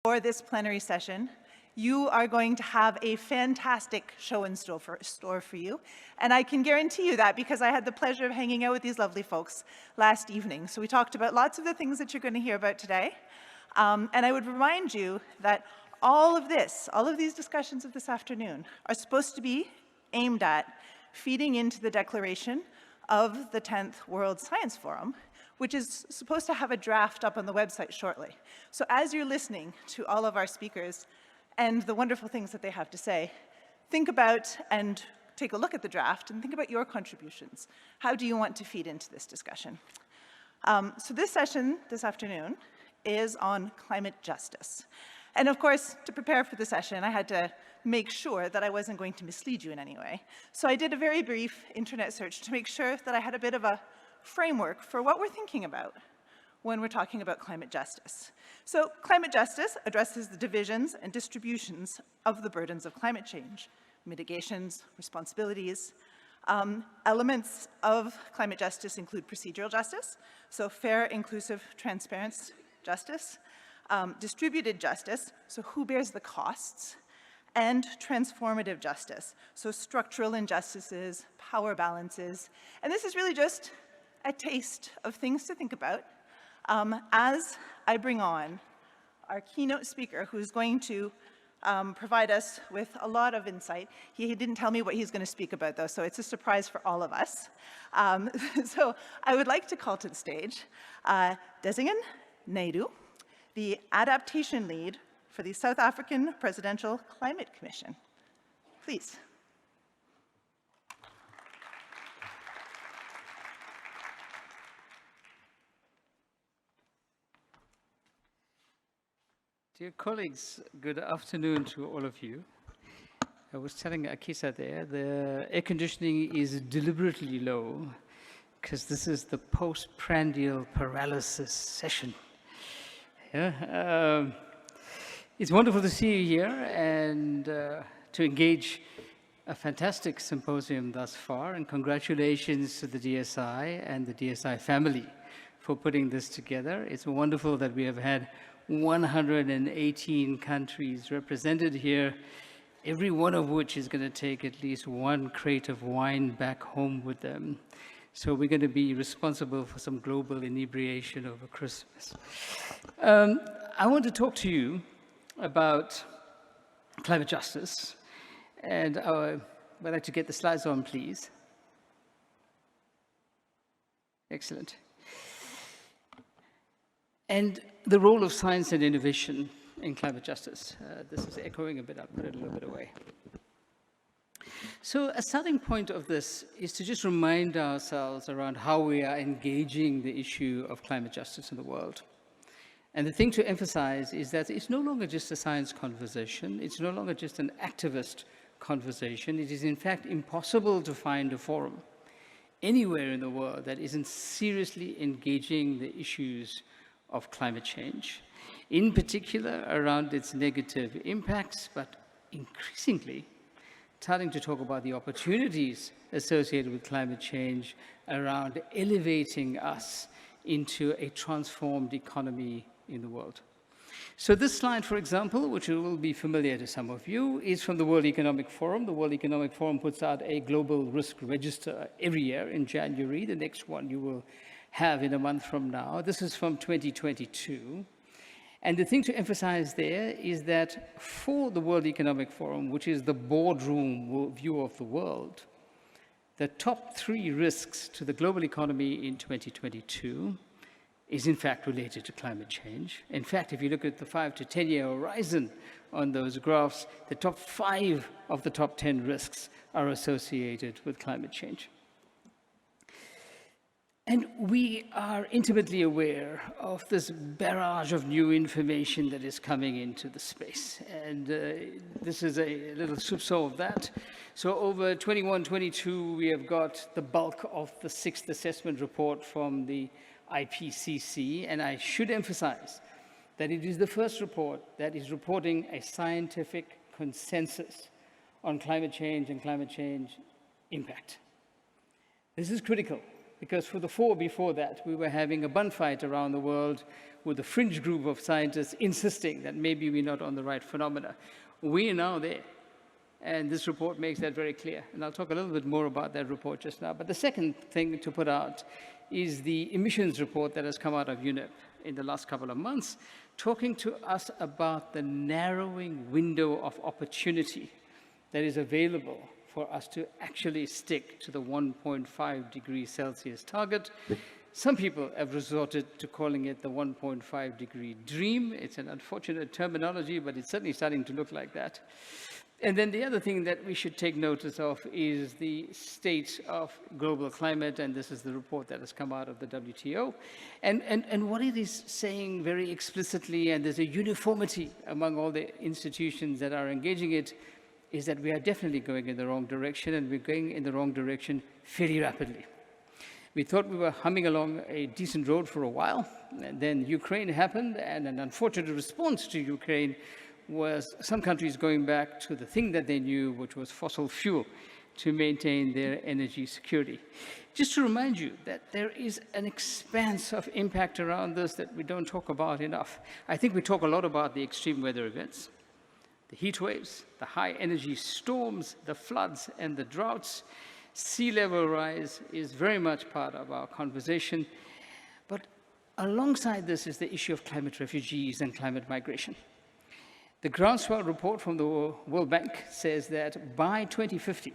For this plenary session, you are going to have a fantastic show in store for you. And I can guarantee you that because I had the pleasure of hanging out with these lovely folks last evening. So we talked about lots of the things that you're going to hear about today. And I would remind you that all of these discussions of this afternoon are supposed to be aimed at feeding into the declaration of the 10th World Science Forum, which is supposed to have a draft up on the website shortly. So as you're listening to all of our speakers and the wonderful things that they have to say, think about and take a look at the draft and think about your contributions. How do you want to feed into this discussion? So this session this afternoon is on climate justice. And of course, to prepare for the session, I had to make sure that I wasn't going to mislead you in any way. So I did a very brief internet search to make sure that I had a bit of a framework for what we're thinking about when we're talking about climate justice. So climate justice addresses the divisions and distributions of the burdens of climate change, mitigations, responsibilities. Elements of climate justice include procedural justice, so fair, inclusive, transparent justice, distributed justice, so who bears the costs, and transformative justice, so structural injustices, power balances. And this is really just a taste of things to think about as I bring on our keynote speaker, who's going to provide us with a lot of insight. He didn't tell me what he's going to speak about, though, so it's a surprise for all of us. So I would like to call to the stage Desigan Naidoo, the adaptation lead for the South African Presidential Climate Commission. Please. Dear colleagues, good afternoon to all of you. I was telling Akisa there, the air conditioning is deliberately low because this is the postprandial paralysis session. Yeah, it's wonderful to see you here and to engage a fantastic symposium thus far, and congratulations to the DSI and the DSI family for putting this together. It's wonderful that we have had 118 countries represented here, every one of which is going to take at least one crate of wine back home with them. So we're going to be responsible for some global inebriation over Christmas. I want to talk to you about climate justice, and I'd like to get the slides on, please. Excellent. And the role of science and innovation in climate justice. This is echoing a bit, I'll put it a little bit away. So a starting point of this is to just remind ourselves around how we are engaging the issue of climate justice in the world. And the thing to emphasize is that it's no longer just a science conversation, it's no longer just an activist conversation. It is in fact impossible to find a forum anywhere in the world that isn't seriously engaging the issues of climate change, in particular around its negative impacts, but increasingly starting to talk about the opportunities associated with climate change around elevating us into a transformed economy in the world. So this slide, for example, which will be familiar to some of you, is from the World Economic Forum. The World Economic Forum puts out a global risk register every year in January. The next one you will have in a month from now. This is from 2022. And the thing to emphasize there is that for the World Economic Forum, which is the boardroom view of the world, the top 3 risks to the global economy in 2022 is in fact related to climate change. In fact, if you look at the 5 to 10 year horizon on those graphs, the top 5 of the top 10 risks are associated with climate change. And we are intimately aware of this barrage of new information that is coming into the space. And this is a little soupçon of that. So over 21-22, we have got the bulk of the 6th assessment report from the IPCC. And I should emphasize that it is the first report that is reporting a scientific consensus on climate change and climate change impact. This is critical. Because for the 4 before that, we were having a bun fight around the world with a fringe group of scientists insisting that maybe we're not on the right phenomena. We are now there. And this report makes that very clear. And I'll talk a little bit more about that report just now. But the second thing to put out is the emissions report that has come out of UNEP in the last couple of months, talking to us about the narrowing window of opportunity that is available for us to actually stick to the 1.5 degrees Celsius target. Some people have resorted to calling it the 1.5 degree dream. It's an unfortunate terminology, but it's certainly starting to look like that. And then the other thing that we should take notice of is the state of global climate, and this is the report that has come out of the WTO. And what it is saying very explicitly, and there's a uniformity among all the institutions that are engaging it, is that we are definitely going in the wrong direction, and we're going in the wrong direction very rapidly. We thought we were humming along a decent road for a while, and then Ukraine happened, and an unfortunate response to Ukraine was some countries going back to the thing that they knew, which was fossil fuel, to maintain their energy security. Just to remind you that there is an expanse of impact around this that we don't talk about enough. I think we talk a lot about the extreme weather events, the heat waves, the high energy storms, the floods, and the droughts. Sea level rise is very much part of our conversation. But alongside this is the issue of climate refugees and climate migration. The Groundswell report from the World Bank says that by 2050,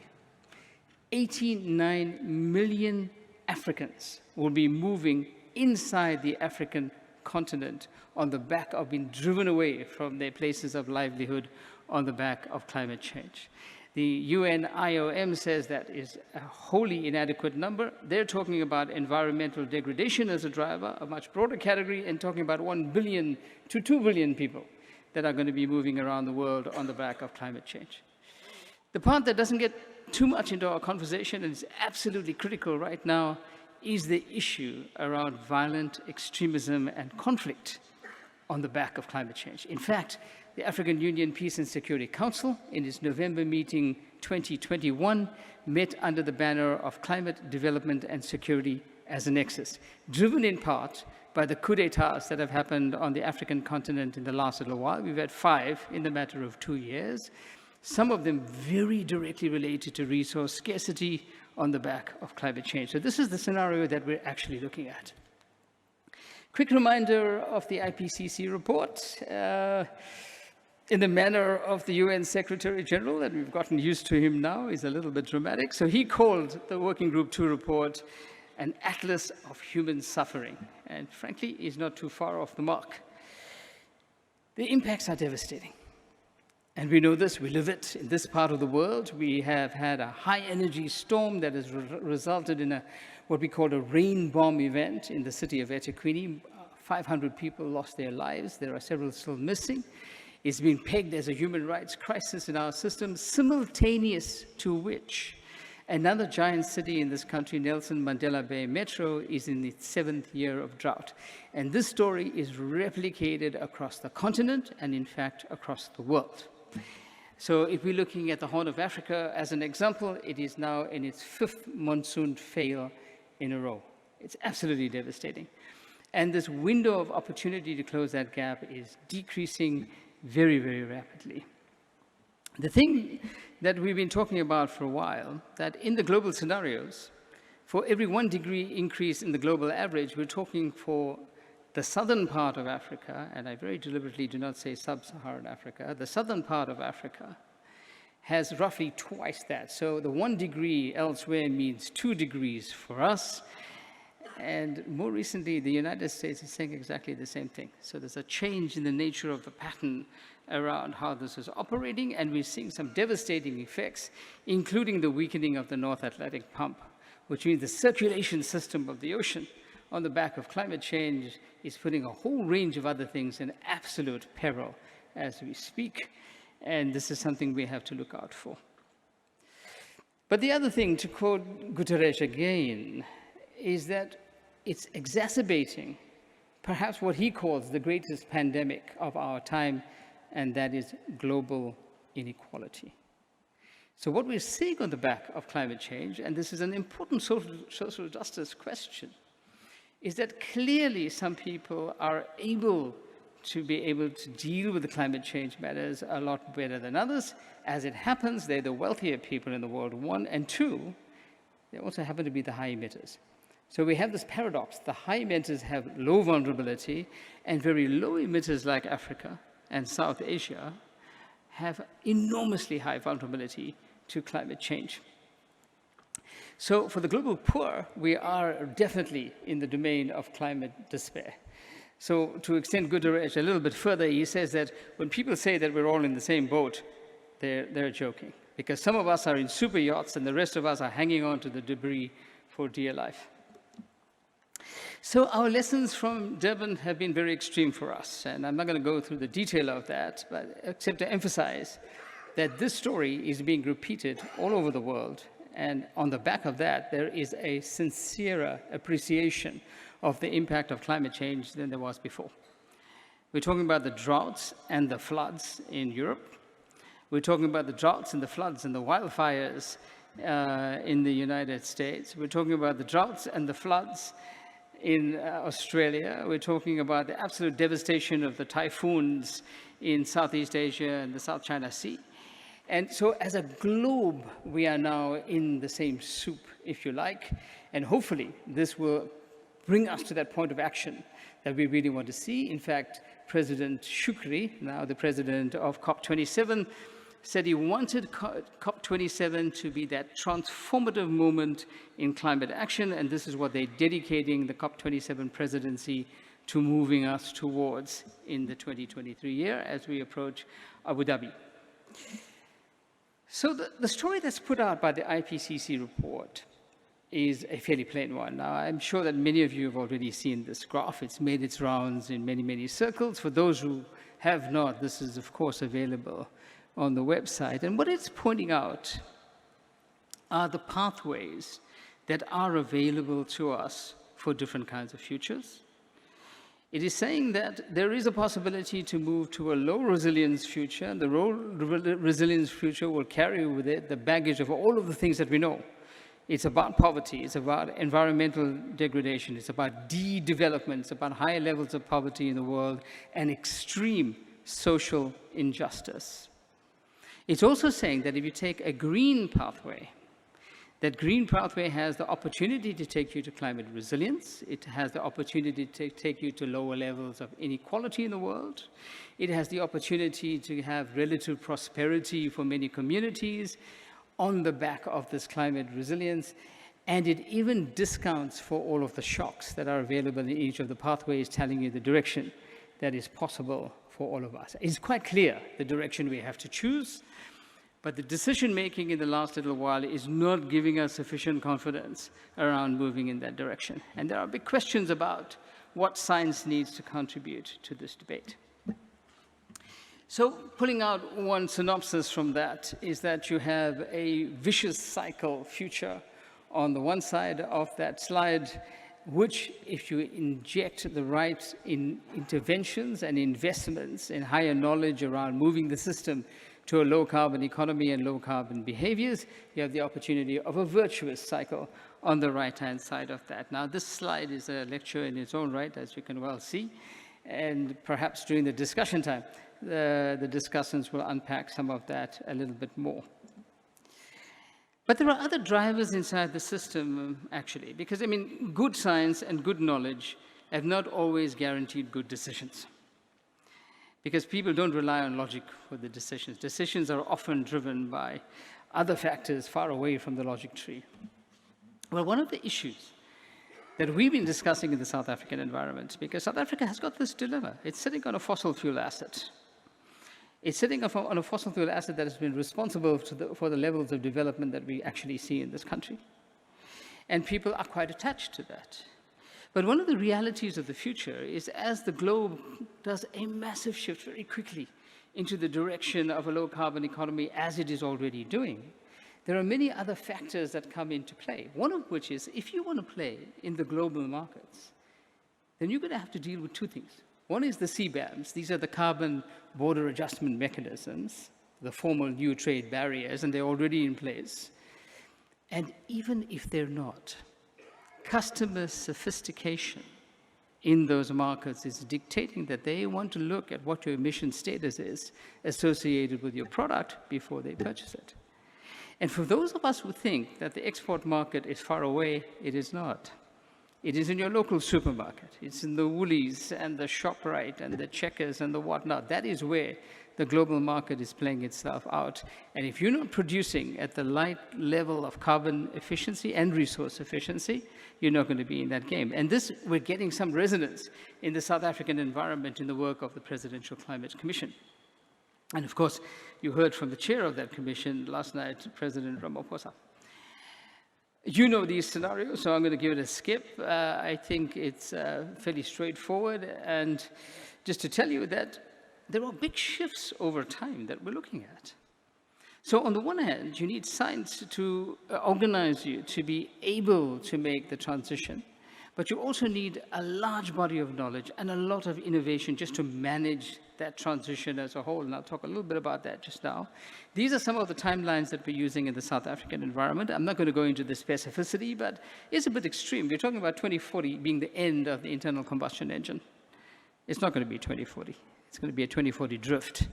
89 million Africans will be moving inside the African continent on the back of being driven away from their places of livelihood on the back of climate change. The UN IOM says that is a wholly inadequate number. They're talking about environmental degradation as a driver, a much broader category, and talking about 1 billion to 2 billion people that are going to be moving around the world on the back of climate change. The part that doesn't get too much into our conversation and is absolutely critical right now is the issue around violent extremism and conflict on the back of climate change. In fact, the African Union Peace and Security Council, in its November meeting 2021, met under the banner of climate development and security as a nexus, driven in part by the coup d'etats that have happened on the African continent in the last little while. We've had 5 in the matter of 2 years, some of them very directly related to resource scarcity on the back of climate change. So this is the scenario that we're actually looking at. Quick reminder of the IPCC report. In the manner of the UN Secretary General, and we've gotten used to him now, he's a little bit dramatic. So he called the Working Group 2 report an atlas of human suffering, and frankly, is not too far off the mark. The impacts are devastating. And we know this, we live it in this part of the world. We have had a high energy storm that has resulted in what we call a rain bomb event in the city of eThekwini. 500 people lost their lives. There are several still missing. It's been pegged as a human rights crisis in our system, simultaneous to which another giant city in this country, Nelson Mandela Bay Metro, is in its 7th year of drought. And this story is replicated across the continent and, in fact, across the world. So if we're looking at the Horn of Africa as an example, it is now in its 5th monsoon fail in a row. It's absolutely devastating. And this window of opportunity to close that gap is decreasing very, very rapidly. The thing that we've been talking about for a while, that in the global scenarios, for every 1 degree increase in the global average, we're talking for the southern part of Africa, and I very deliberately do not say sub-Saharan Africa, the southern part of Africa has roughly twice that. So the 1 degree elsewhere means 2 degrees for us. And more recently, the United States is saying exactly the same thing. So there's a change in the nature of the pattern around how this is operating, and we're seeing some devastating effects, including the weakening of the North Atlantic pump, which means the circulation system of the ocean on the back of climate change is putting a whole range of other things in absolute peril as we speak, and this is something we have to look out for. But the other thing, to quote Guterres again, is that it's exacerbating perhaps what he calls the greatest pandemic of our time, and that is global inequality. So what we're seeing on the back of climate change, and this is an important social justice question, is that clearly some people are able to deal with the climate change matters a lot better than others. As it happens, they're the wealthier people in the world, one, and two, they also happen to be the high emitters. So we have this paradox. The high emitters have low vulnerability, and very low emitters like Africa and South Asia have enormously high vulnerability to climate change. So for the global poor, we are definitely in the domain of climate despair. So to extend Guterres a little bit further, he says that when people say that we're all in the same boat, they're joking. Because some of us are in super yachts and the rest of us are hanging on to the debris for dear life. So our lessons from Durban have been very extreme for us. And I'm not going to go through the detail of that, but except to emphasize that this story is being repeated all over the world. And on the back of that, there is a sincerer appreciation of the impact of climate change than there was before. We're talking about the droughts and the floods in Europe. We're talking about the droughts and the floods and the wildfires in the United States. We're talking about the droughts and the floods in Australia. We're talking about the absolute devastation of the typhoons in Southeast Asia and the South China Sea. And so as a globe, we are now in the same soup, if you like, and hopefully this will bring us to that point of action that we really want to see. In fact, President Shukri, now the president of COP27, said he wanted COP27 to be that transformative moment in climate action, and this is what they're dedicating the COP27 presidency to moving us towards in the 2023 year as we approach Abu Dhabi. So the story that's put out by the IPCC report is a fairly plain one. Now, I'm sure that many of you have already seen this graph. It's made its rounds in many, many circles. For those who have not, this is, of course, available on the website. And what it's pointing out are the pathways that are available to us for different kinds of futures. It is saying that there is a possibility to move to a low resilience future, and the low resilience future will carry with it the baggage of all of the things that we know. It's about poverty, it's about environmental degradation, it's about de-development, it's about higher levels of poverty in the world, and extreme social injustice. It's also saying that if you take a green pathway, that green pathway has the opportunity to take you to climate resilience. It has the opportunity to take you to lower levels of inequality in the world. It has the opportunity to have relative prosperity for many communities on the back of this climate resilience. And it even discounts for all of the shocks that are available in each of the pathways, telling you the direction that is possible for all of us. It's quite clear the direction we have to choose. But the decision-making in the last little while is not giving us sufficient confidence around moving in that direction. And there are big questions about what science needs to contribute to this debate. So pulling out one synopsis from that is that you have a vicious cycle future on the one side of that slide, which, if you inject the right interventions and investments in higher knowledge around moving the system to a low-carbon economy and low-carbon behaviors, you have the opportunity of a virtuous cycle on the right-hand side of that. Now, this slide is a lecture in its own right, as you can well see, and perhaps during the discussion time, the discussants will unpack some of that a little bit more. But there are other drivers inside the system, actually, because, I mean, good science and good knowledge have not always guaranteed good decisions. Because people don't rely on logic for the decisions. Decisions are often driven by other factors far away from the logic tree. Well, one of the issues that we've been discussing in the South African environment, because South Africa has got this dilemma. It's sitting on a fossil fuel asset. It's sitting on a fossil fuel asset that has been responsible for the levels of development that we actually see in this country. And people are quite attached to that. But one of the realities of the future is as the globe does a massive shift very quickly into the direction of a low-carbon economy, as it is already doing, there are many other factors that come into play, one of which is if you want to play in the global markets, then you're going to have to deal with two things. One is the CBAMs. These are the carbon border adjustment mechanisms. the formal new trade barriers, and they're already in place. And even if they're not, customer sophistication in those markets is dictating that they want to look at what your emission status is associated with your product before they purchase it. And for those of us who think that the export market is far away, it is not. It is in your local supermarket. It's in the Woolies and the ShopRite and the Checkers and the whatnot. That is where the global market is playing itself out. And if you're not producing at the right level of carbon efficiency and resource efficiency, you're not going to be in that game. And this, we're getting some resonance in the South African environment in the work of the Presidential Climate Commission. And of course, you heard from the chair of that commission last night, President Ramaphosa. You know these scenarios, so I'm going to give it a skip. I think it's fairly straightforward. And just to tell you that there are big shifts over time that we're looking at. So on the one hand, you need science to organize you to be able to make the transition. But you also need a large body of knowledge and a lot of innovation just to manage that transition as a whole. And I'll talk a little bit about that just now. These are some of the timelines that we're using in the South African environment. I'm not going to go into the specificity, but it's a bit extreme. We're talking about 2040 being the end of the internal combustion engine. It's not going to be 2040. It's going to be a 2040 drift.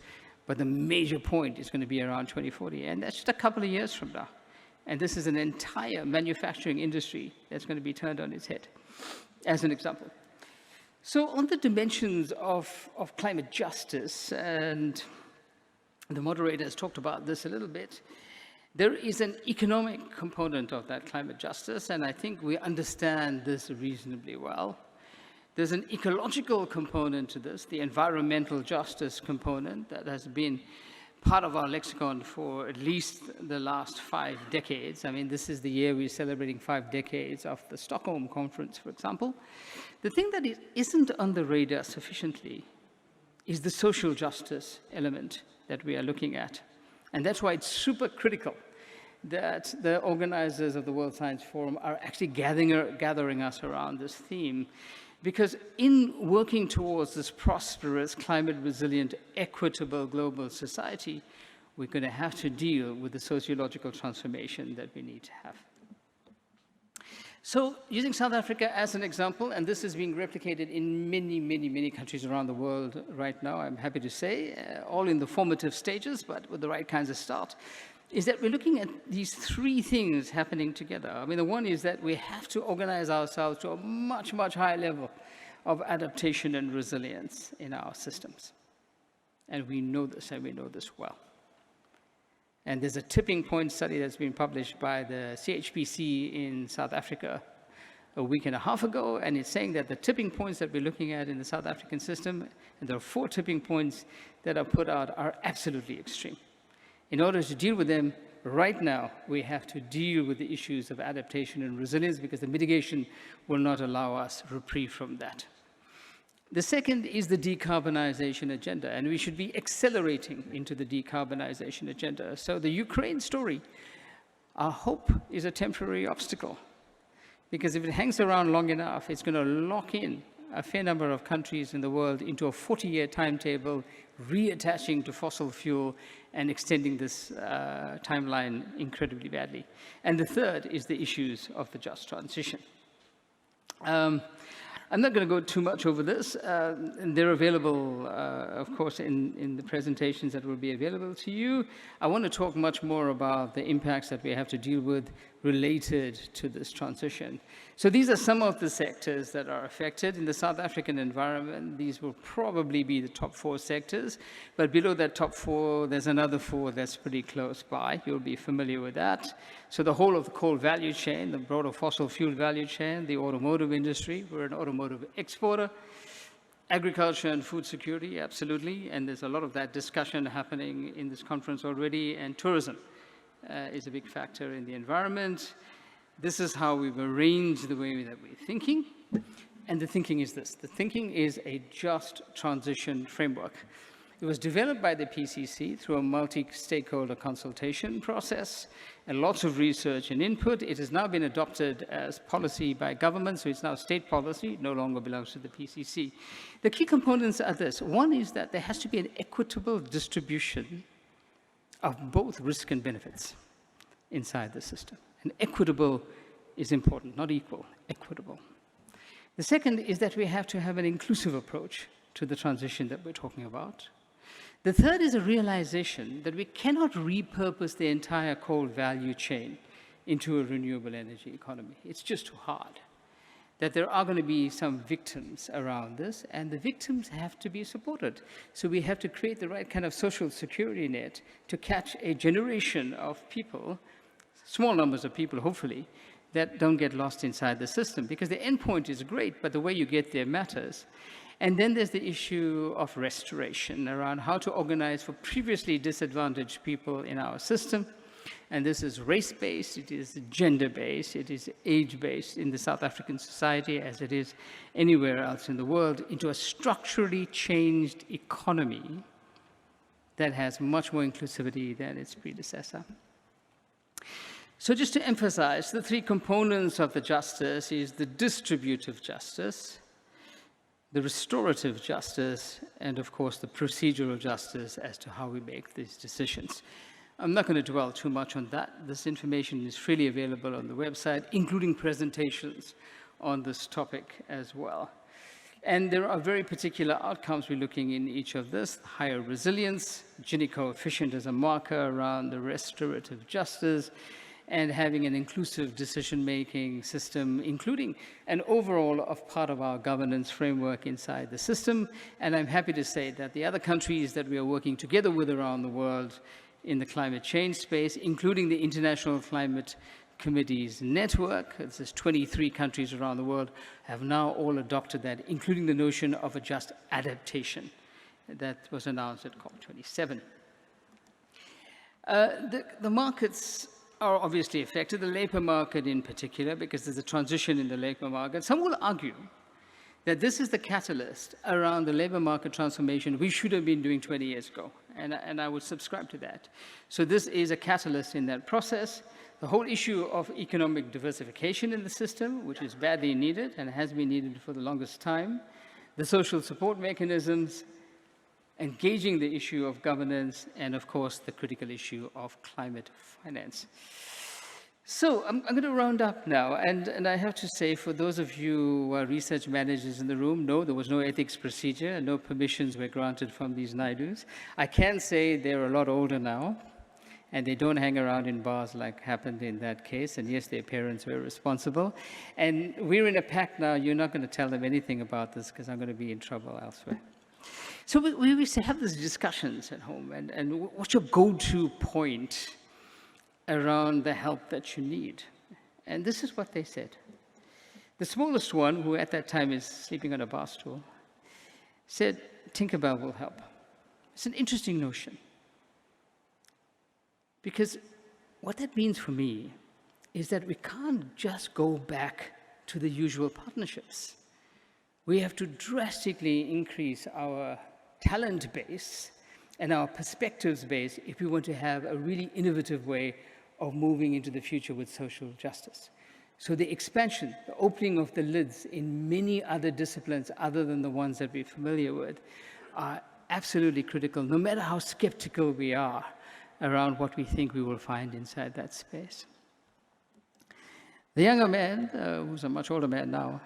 But the major point is going to be around 2040. And that's just a couple of years from now. And this is an entire manufacturing industry that's going to be turned on its head, as an example. So on the dimensions of climate justice, and the moderator has talked about this a little bit, there is an economic component of that climate justice, and I think we understand this reasonably well. There's an ecological component to this, the environmental justice component that has been part of our lexicon for at least the last 5 decades. I mean, this is the year we're celebrating 5 decades of the Stockholm Conference, for example. The thing that isn't on the radar sufficiently is the social justice element that we are looking at. And that's why it's super critical that the organizers of the World Science Forum are actually gathering us around this theme. Because in working towards this prosperous, climate-resilient, equitable global society, we're going to have to deal with the sociological transformation that we need to have. So using South Africa as an example, and this is being replicated in many, many, many countries around the world right now, I'm happy to say, all in the formative stages, but with the right kinds of start, is that we're looking at these 3 things happening together. I mean, the one is that we have to organize ourselves to a much, much higher level of adaptation and resilience in our systems. And we know this, and we know this well. And there's a tipping point study that's been published by the CHPC in South Africa a week and a half ago, and it's saying that the tipping points that we're looking at in the South African system, and there are 4 tipping points that are put out, are absolutely extreme. In order to deal with them right now, we have to deal with the issues of adaptation and resilience because the mitigation will not allow us reprieve from that. The second is the decarbonization agenda, and we should be accelerating into the decarbonization agenda. So the Ukraine story, our hope is a temporary obstacle because if it hangs around long enough, it's going to lock in a fair number of countries in the world into a 40-year timetable, reattaching to fossil fuel and extending this timeline incredibly badly. And the third is the issues of the just transition. I'm not going to go too much over this. And they're available, of course, in the presentations that will be available to you. I want to talk much more about the impacts that we have to deal with related to this transition. So these are some of the sectors that are affected. In the South African environment, these will probably be the top 4 sectors. But below that top 4, there's another 4 that's pretty close by. You'll be familiar with that. So the whole of the coal value chain, the broader fossil fuel value chain, the automotive industry, we're an automotive exporter, agriculture and food security, absolutely. And there's a lot of that discussion happening in this conference already. And tourism is a big factor in the environment. This is how we've arranged the way that we're thinking. And the thinking is this. The thinking is a just transition framework. It was developed by the PCC through a multi-stakeholder consultation process and lots of research and input. It has now been adopted as policy by government, so it's now state policy. It no longer belongs to the PCC. The key components are this. One is that there has to be an equitable distribution of both risk and benefits inside the system. And equitable is important, not equal, equitable. The second is that we have to have an inclusive approach to the transition that we're talking about. The third is a realization that we cannot repurpose the entire coal value chain into a renewable energy economy. It's just too hard. That there are going to be some victims around this, and the victims have to be supported. So we have to create the right kind of social security net to catch a generation of people, small numbers of people, hopefully, that don't get lost inside the system. Because the endpoint is great, but the way you get there matters. And then there's the issue of restoration around how to organize for previously disadvantaged people in our system. And this is race-based, it is gender-based, it is age-based in the South African society as it is anywhere else in the world, into a structurally changed economy that has much more inclusivity than its predecessor. So just to emphasize, the three components of the justice is the distributive justice, the restorative justice, and of course the procedural justice as to how we make these decisions. I'm not going to dwell too much on that. This information is freely available on the website, including presentations on this topic as well. And there are very particular outcomes we're looking in each of this: higher resilience, Gini coefficient as a marker around the restorative justice, and having an inclusive decision-making system, including an overall of part of our governance framework inside the system. And I'm happy to say that the other countries that we are working together with around the world in the climate change space, including the International Climate Committee's network, this is 23 countries around the world, have now all adopted that, including the notion of a just adaptation that was announced at COP27. The markets are obviously affected, the labor market in particular, because there's a transition in the labor market. Some will argue that this is the catalyst around the labor market transformation we should have been doing 20 years ago, and I would subscribe to that. So this is a catalyst in that process. The whole issue of economic diversification in the system, which is badly needed and has been needed for the longest time, the social support mechanisms, engaging the issue of governance, and of course the critical issue of climate finance. So I'm going to round up now, and I have to say, for those of you who are research managers in the room, no, there was no ethics procedure, and no permissions were granted from these Naidus. I can say they're a lot older now, and they don't hang around in bars like happened in that case, and yes, their parents were responsible. And we're in a pact now, you're not going to tell them anything about this, because I'm going to be in trouble elsewhere. So we used to have these discussions at home, and what's your go-to point around the help that you need? And this is what they said. The smallest one, who at that time is sleeping on a bar stool, said, Tinkerbell will help. It's an interesting notion. Because what that means for me is that we can't just go back to the usual partnerships. We have to drastically increase our talent base and our perspectives base if we want to have a really innovative way of moving into the future with social justice. So the expansion, the opening of the lids in many other disciplines other than the ones that we're familiar with are absolutely critical, no matter how skeptical we are around what we think we will find inside that space. The younger man, who's a much older man now,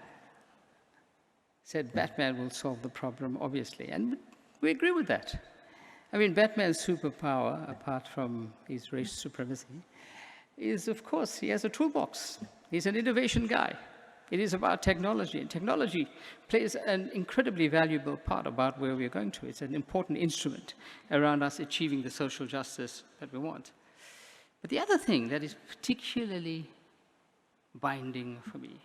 said Batman will solve the problem, obviously, and we agree with that. I mean, Batman's superpower, apart from his race supremacy, is, of course, he has a toolbox. He's an innovation guy. It is about technology, and technology plays an incredibly valuable part about where we're going to. It's an important instrument around us achieving the social justice that we want. But the other thing that is particularly binding for me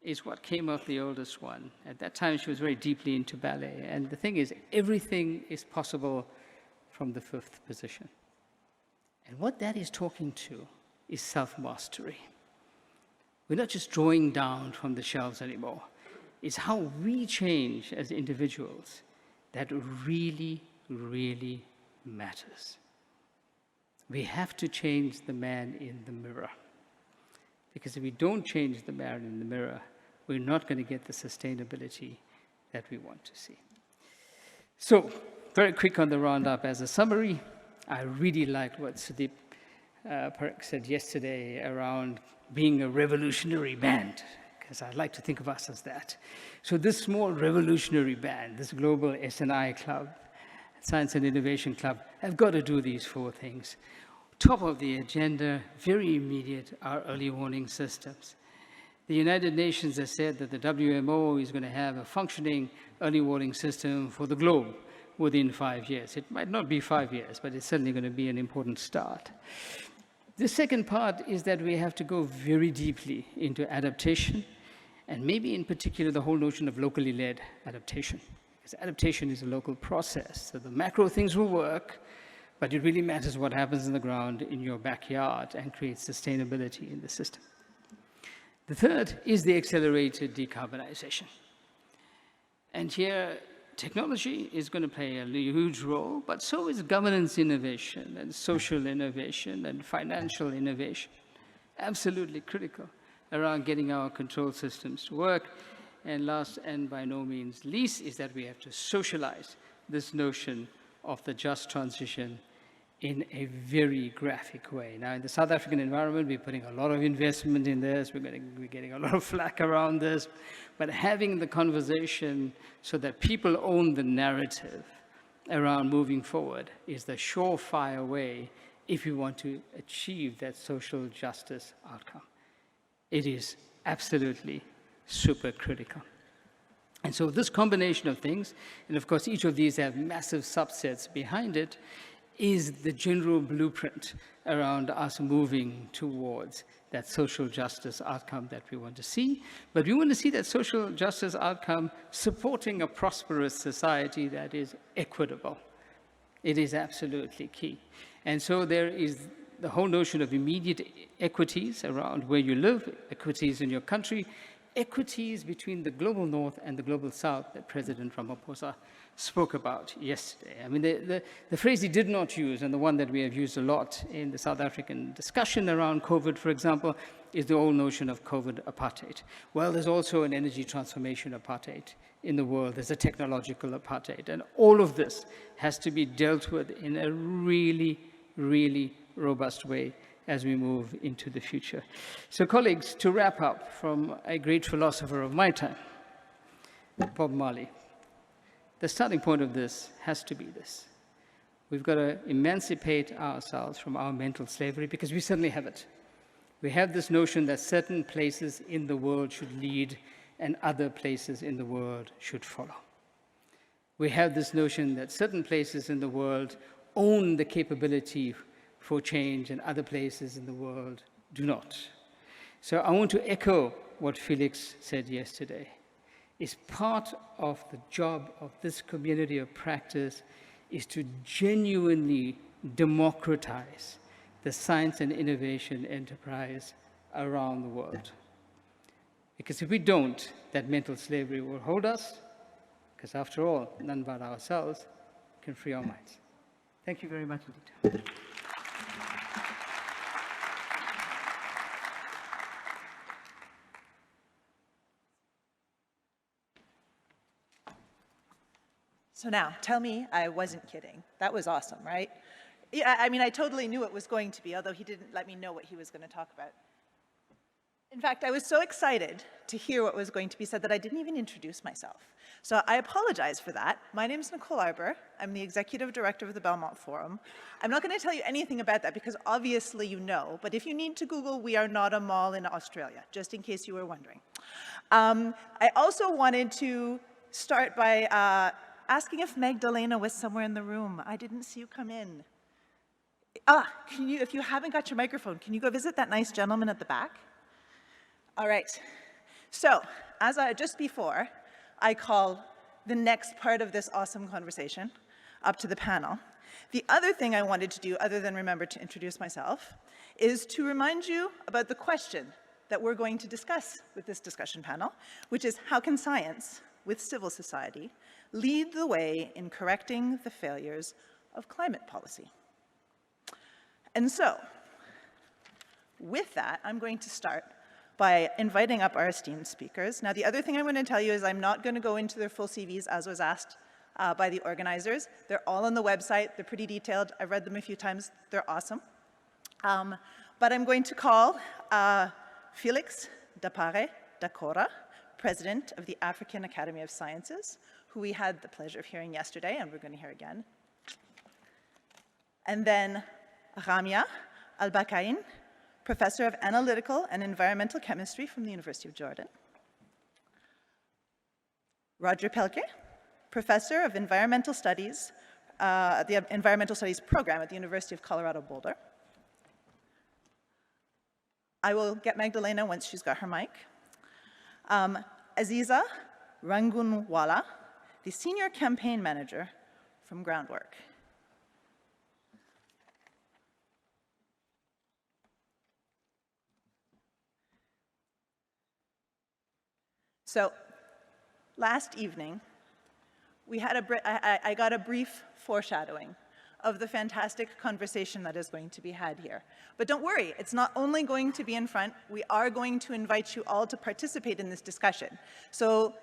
is what came of the oldest one. At that time, she was very deeply into ballet. And the thing is, everything is possible from the fifth position. And what that is talking to is self-mastery. We're not just drawing down from the shelves anymore. It's how we change as individuals that really, really matters. We have to change the man in the mirror. Because if we don't change the man in the mirror, we're not going to get the sustainability that we want to see. So, very quick on the roundup as a summary. I really liked what Sudeep Parekh said yesterday around being a revolutionary band, because I like to think of us as that. So this small revolutionary band, this global S&I club, Science and Innovation Club, have got to do these 4 things. Top of the agenda, very immediate, are early warning systems. The United Nations has said that the WMO is going to have a functioning early warning system for the globe within 5 years. It might not be 5 years, but it's certainly going to be an important start. The second part is that we have to go very deeply into adaptation, and maybe in particular the whole notion of locally led adaptation. Because adaptation is a local process. So the macro things will work, but it really matters what happens on the ground in your backyard and creates sustainability in the system. The third is the accelerated decarbonization. And here, technology is going to play a huge role, but so is governance innovation and social innovation and financial innovation. Absolutely critical around getting our control systems to work. And last and by no means least is that we have to socialize this notion of the just transition in a very graphic way. Now, in the South African environment, we're putting a lot of investment in this. We're getting a lot of flack around this. But having the conversation so that people own the narrative around moving forward is the surefire way if you want to achieve that social justice outcome. It is absolutely super critical. And so this combination of things, and of course each of these have massive subsets behind it, is the general blueprint around us moving towards that social justice outcome that we want to see. But we want to see that social justice outcome supporting a prosperous society that is equitable. It is absolutely key. And so there is the whole notion of immediate equities around where you live, equities in your country, equities between the global north and the global south that President Ramaphosa spoke about yesterday. I mean, the phrase he did not use, and the one that we have used a lot in the South African discussion around COVID, for example, is the whole notion of COVID apartheid. Well, there's also an energy transformation apartheid in the world. There's a technological apartheid. And all of this has to be dealt with in a really, really robust way as we move into the future. So colleagues, to wrap up from a great philosopher of my time, Bob Marley, the starting point of this has to be this. We've got to emancipate ourselves from our mental slavery, because we certainly have it. We have this notion that certain places in the world should lead and other places in the world should follow. We have this notion that certain places in the world own the capability for change and other places in the world do not. So I want to echo what Felix said yesterday. Is part of the job of this community of practice is to genuinely democratize the science and innovation enterprise around the world. Because if we don't, that mental slavery will hold us, because after all, none but ourselves can free our minds. Thank you very much indeed. So now, tell me I wasn't kidding. That was awesome, right? Yeah, I mean, I totally knew it was going to be, although he didn't let me know what he was going to talk about. In fact, I was so excited to hear what was going to be said that I didn't even introduce myself. So I apologize for that. My name is Nicole Arbour. I'm the Executive Director of the Belmont Forum. I'm not going to tell you anything about that because obviously you know, but if you need to Google, we are not a mall in Australia, just in case you were wondering. I also wanted to start by asking if Magdalena was somewhere in the room. I didn't see you come in. If you haven't got your microphone, can you go visit that nice gentleman at the back? All right. So, just before I call the next part of this awesome conversation up to the panel, the other thing I wanted to do, other than remember to introduce myself, is to remind you about the question that we're going to discuss with this discussion panel, which is how can science, with civil society, lead the way in correcting the failures of climate policy? And so, with that, I'm going to start by inviting up our esteemed speakers. Now, the other thing I'm going to tell you is I'm not going to go into their full CVs as was asked by the organizers. They're all on the website. They're pretty detailed. I've read them a few times. They're awesome. But I'm going to call Felix Dapare da Cora, President of the African Academy of Sciences, who we had the pleasure of hearing yesterday, and we're going to hear again. And then Ramia Al-Bakain, Professor of Analytical and Environmental Chemistry from the University of Jordan. Roger Pelke, Professor of Environmental Studies, the Environmental Studies program at the University of Colorado Boulder. I will get Magdalena once she's got her mic. Aziza Rangunwala, the Senior Campaign Manager from Groundwork. So, last evening, I got a brief foreshadowing of the fantastic conversation that is going to be had here. But don't worry, it's not only going to be in front, we are going to invite you all to participate in this discussion. So,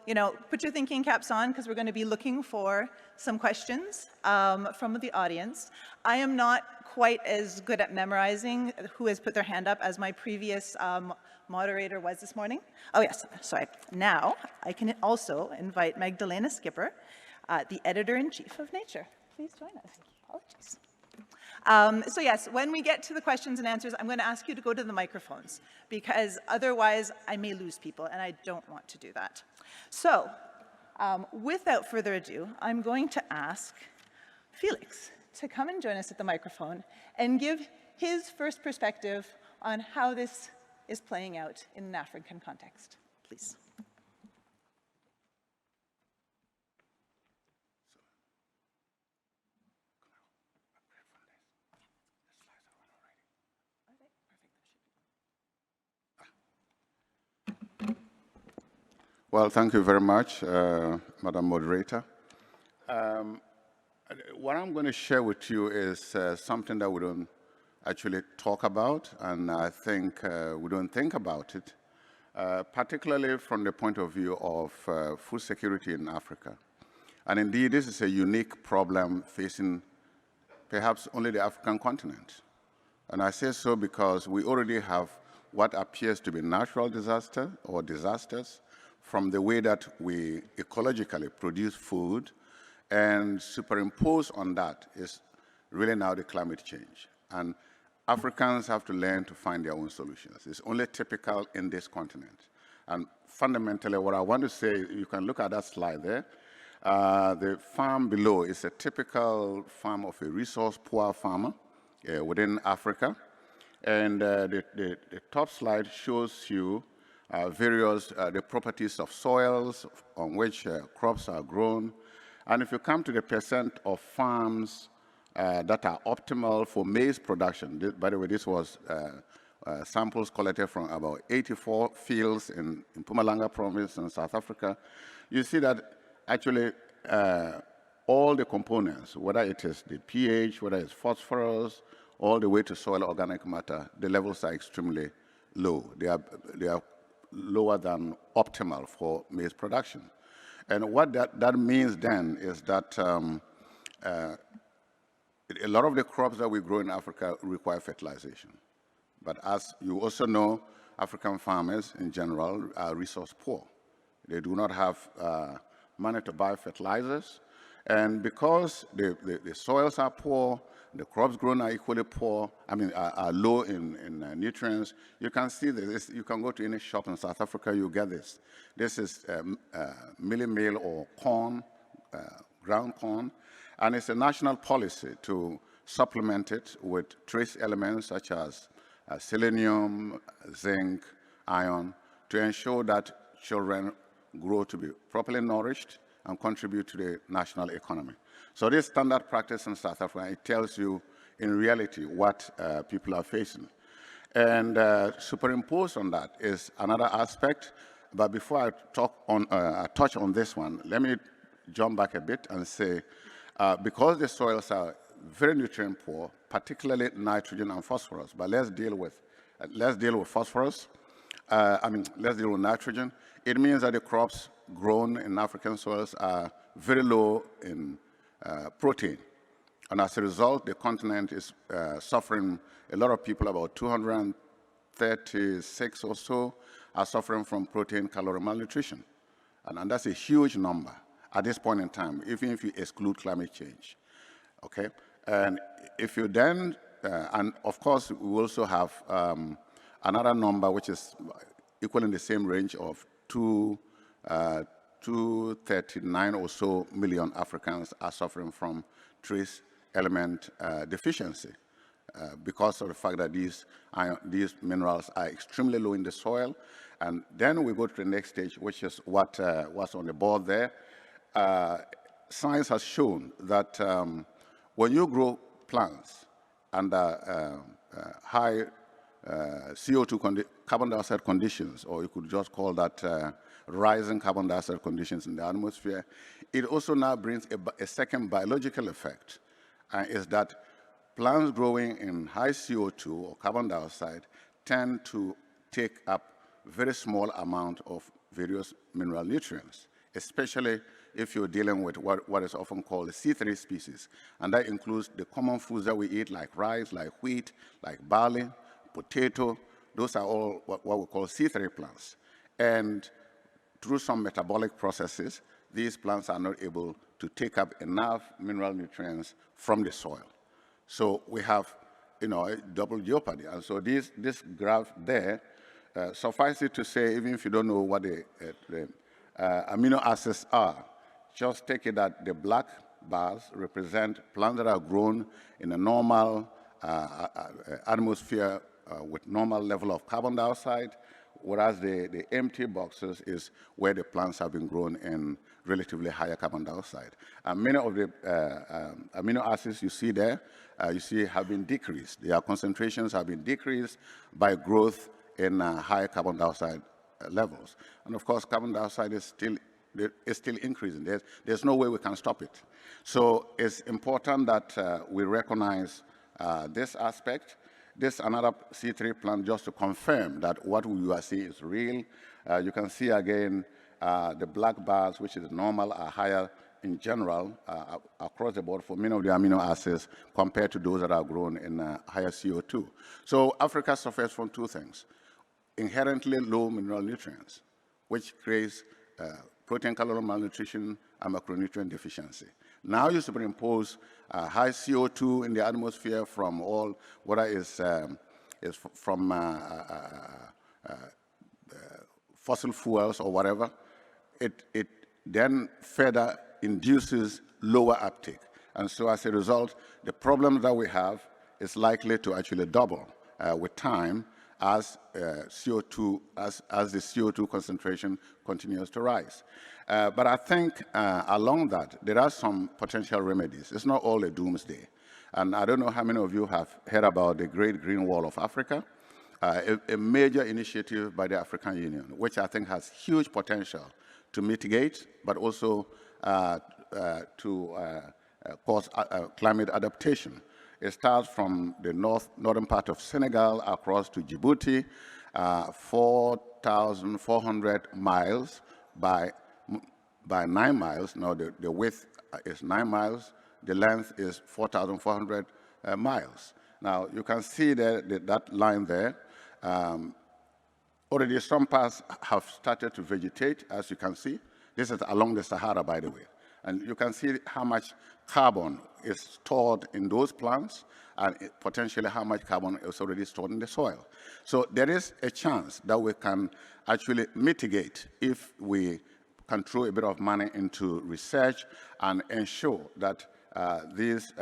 put your thinking caps on, because we're going to be looking for some questions from the audience. I am not quite as good at memorizing who has put their hand up as my previous moderator was this morning. Oh yes, sorry. Now, I can also invite Magdalena Skipper, the Editor-in-Chief of Nature. Please join us. Apologies. So yes, when we get to the questions and answers, I'm going to ask you to go to the microphones, because otherwise I may lose people, and I don't want to do that. So, without further ado, I'm going to ask Felix to come and join us at the microphone and give his first perspective on how this is playing out in an African context. Please. Well, thank you very much, Madam Moderator. What I'm going to share with you is something that we don't actually talk about, and I think we don't think about it, particularly from the point of view of food security in Africa. And indeed, this is a unique problem facing perhaps only the African continent. And I say so because we already have what appears to be natural disaster or disasters from the way that we ecologically produce food, and superimpose on that is really now the climate change. And Africans have to learn to find their own solutions. It's only typical in this continent. And fundamentally, what I want to say, you can look at that slide there. The farm below is a typical farm of a resource-poor farmer within Africa. And the top slide shows you the properties of soils on which crops are grown. And if you come to the percent of farms that are optimal for maize production, by the way, this was samples collected from about 84 fields in Mpumalanga province in South Africa, you see that actually all the components, whether it is the pH, whether it's phosphorus, all the way to soil organic matter, the levels are extremely low. They are lower than optimal for maize production. And what that means then is that a lot of the crops that we grow in Africa require fertilization. But as you also know, African farmers in general are resource poor. They do not have money to buy fertilizers. And because the soils are poor, the crops grown are equally poor, are low in nutrients. You can see this. You can go to any shop in South Africa, you get this. This is mielie meal or corn, ground corn, and it's a national policy to supplement it with trace elements such as selenium, zinc, iron, to ensure that children grow to be properly nourished and contribute to the national economy. So this standard practice in South Africa, it tells you in reality what people are facing. And superimposed on that is another aspect. But before I touch on this one, let me jump back a bit and say, because the soils are very nutrient poor, particularly nitrogen and phosphorus, but let's deal with phosphorus. Let's deal with nitrogen. It means that the crops grown in African soils are very low in protein. And as a result, the continent is suffering, a lot of people, about 236 or so, are suffering from protein calorie malnutrition. And that's a huge number at this point in time, even if you exclude climate change. Okay? And if you then, and of course, we also have another number which is equal in the same range of 239 or so million Africans are suffering from trace element deficiency because of the fact that these minerals are extremely low in the soil. And then we go to the next stage, which is what's on the board there. Science has shown that when you grow plants under high CO2 carbon dioxide conditions, or you could just call that rising carbon dioxide conditions in the atmosphere, it also now brings a second biological effect, is that plants growing in high CO2 or carbon dioxide tend to take up very small amount of various mineral nutrients, especially if you're dealing with what is often called the C3 species. And that includes the common foods that we eat, like rice, like wheat, like barley, potato. Those are all what we call C3 plants. And through some metabolic processes, these plants are not able to take up enough mineral nutrients from the soil. So we have, a double jeopardy. And so this graph there, suffice it to say, even if you don't know what the amino acids are, just take it that the black bars represent plants that are grown in a normal atmosphere with normal level of carbon dioxide, whereas the empty boxes is where the plants have been grown in relatively higher carbon dioxide. And many of the amino acids you see there, have been decreased. Their concentrations have been decreased by growth in higher carbon dioxide levels. And of course, carbon dioxide is still increasing. There's no way we can stop it. So it's important that we recognize this aspect. This another C3 plant, just to confirm that what we are seeing is real. You can see again the black bars, which is normal, are higher in general across the board for many of the amino acids compared to those that are grown in higher CO2. So Africa suffers from two things: inherently low mineral nutrients, which creates protein calorie malnutrition and macronutrient deficiency. Now you superimpose high CO2 in the atmosphere from all, whether it's from fossil fuels or whatever, it then further induces lower uptake. And so as a result, the problem that we have is likely to actually double with time as the CO2 concentration continues to rise. But I think along that, there are some potential remedies. It's not all a doomsday. And I don't know how many of you have heard about the Great Green Wall of Africa, a major initiative by the African Union, which I think has huge potential to mitigate, but also to cause climate adaptation. It starts from the northern part of Senegal across to Djibouti, 4,400 miles by 9 miles. Now the width is 9 miles, the length is 4,400 miles. Now you can see that line there. Already some parts have started to vegetate, as you can see. This is along the Sahara, by the way. And you can see how much carbon is stored in those plants and potentially how much carbon is already stored in the soil. So there is a chance that we can actually mitigate if we can throw a bit of money into research and ensure that this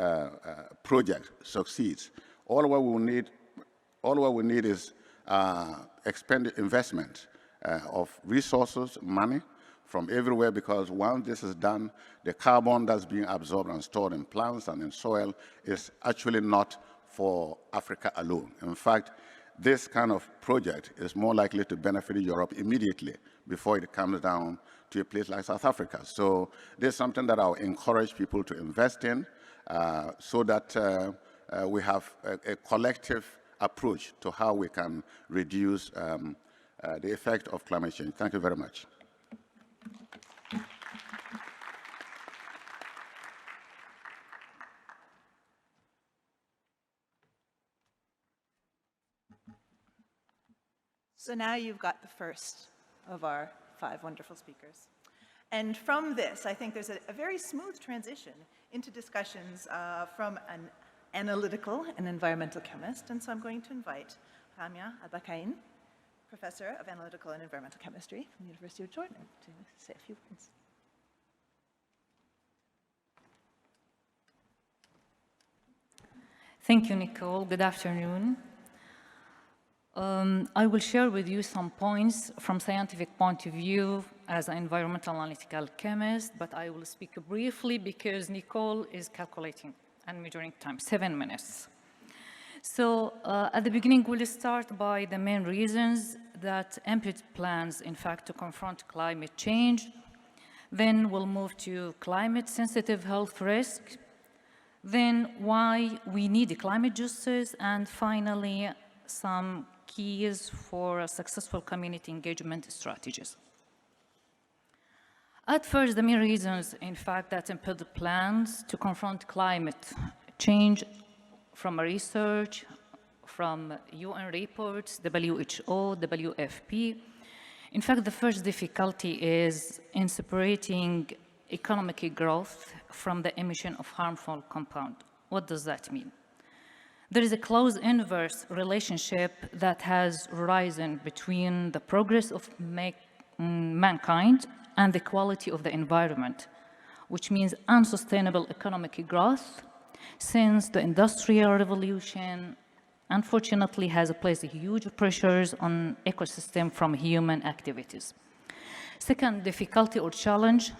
project succeeds. All what we need is investment of resources, money, from everywhere, because once this is done, the carbon that's being absorbed and stored in plants and in soil is actually not for Africa alone. In fact, this kind of project is more likely to benefit Europe immediately before it comes down to a place like South Africa. So this is something that I'll encourage people to invest in so that we have a collective approach to how we can reduce the effect of climate change. Thank you very much. So now you've got the first of our 5 wonderful speakers. And from this, I think there's a very smooth transition into discussions from an analytical and environmental chemist. And so I'm going to invite Ramia Abakain, Professor of Analytical and Environmental Chemistry from the University of Jordan, to say a few words. Thank you, Nicole. Good afternoon. I will share with you some points from scientific point of view as an environmental analytical chemist, but I will speak briefly because Nicole is calculating and measuring time, 7 minutes. So at the beginning, we'll start by the main reasons that impede plans, in fact, to confront climate change. Then we'll move to climate-sensitive health risk. Then why we need climate justice, and finally, some keys for successful community engagement strategies. At first, the main reasons, in fact, that impede plans to confront climate change from research, from UN reports, WHO, WFP. In fact, the first difficulty is in separating economic growth from the emission of harmful compound. What does that mean? There is a close inverse relationship that has arisen between the progress of mankind and the quality of the environment, which means unsustainable economic growth, since the Industrial Revolution, unfortunately, has placed huge pressures on ecosystem from human activities. Second difficulty or challenge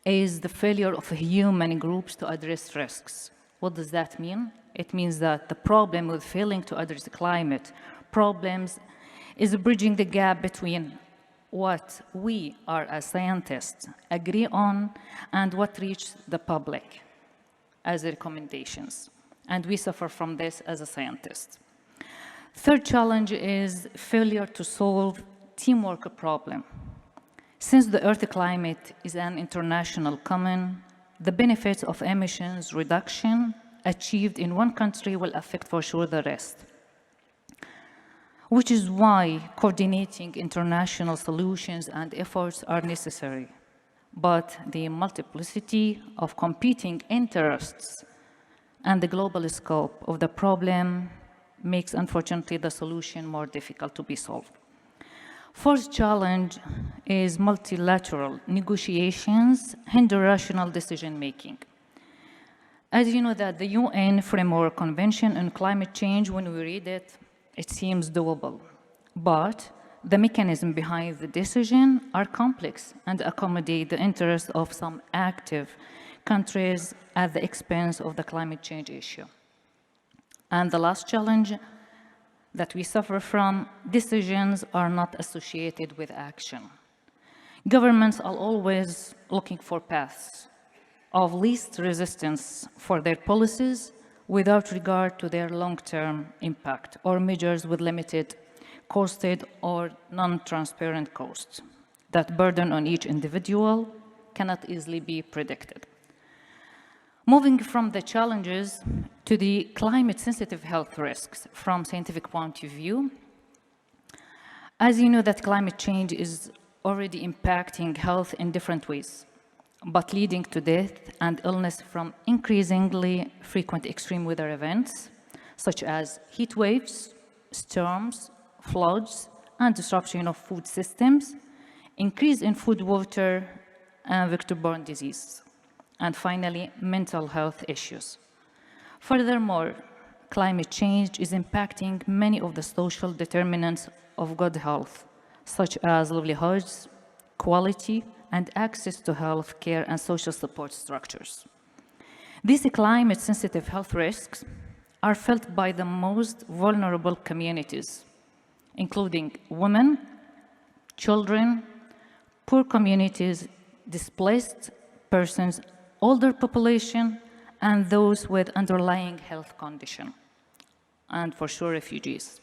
is the failure of human groups to address risks. What does that mean? It means that the problem with failing to address climate problems is bridging the gap between what we are as scientists agree on and what reaches the public as recommendations. And we suffer from this as a scientist. Third challenge is failure to solve teamwork problem. Since the Earth climate is an international common, the benefits of emissions reduction achieved in one country will affect for sure the rest. Which is why coordinating international solutions and efforts are necessary. But the multiplicity of competing interests and the global scope of the problem makes, unfortunately, the solution more difficult to be solved. Fourth challenge is multilateral negotiations hinder rational decision-making. As you know that the UN Framework Convention on Climate Change, when we read it, it seems doable. But the mechanism behind the decision are complex and accommodate the interests of some active countries at the expense of the climate change issue. And the last challenge that we suffer from, decisions are not associated with action. Governments are always looking for paths of least resistance for their policies without regard to their long-term impact or measures with limited costed or non-transparent costs that burden on each individual cannot easily be predicted. Moving from the challenges to the climate-sensitive health risks from scientific point of view, as you know that climate change is already impacting health in different ways, but leading to death and illness from increasingly frequent extreme weather events, such as heat waves, storms, floods, and disruption of food systems, increase in food, water, and vector-borne disease. And finally, mental health issues. Furthermore, climate change is impacting many of the social determinants of good health, such as livelihoods, quality, and access to health care and social support structures. These climate-sensitive health risks are felt by the most vulnerable communities, including women, children, poor communities, displaced persons, older population, and those with underlying health condition, and for sure refugees.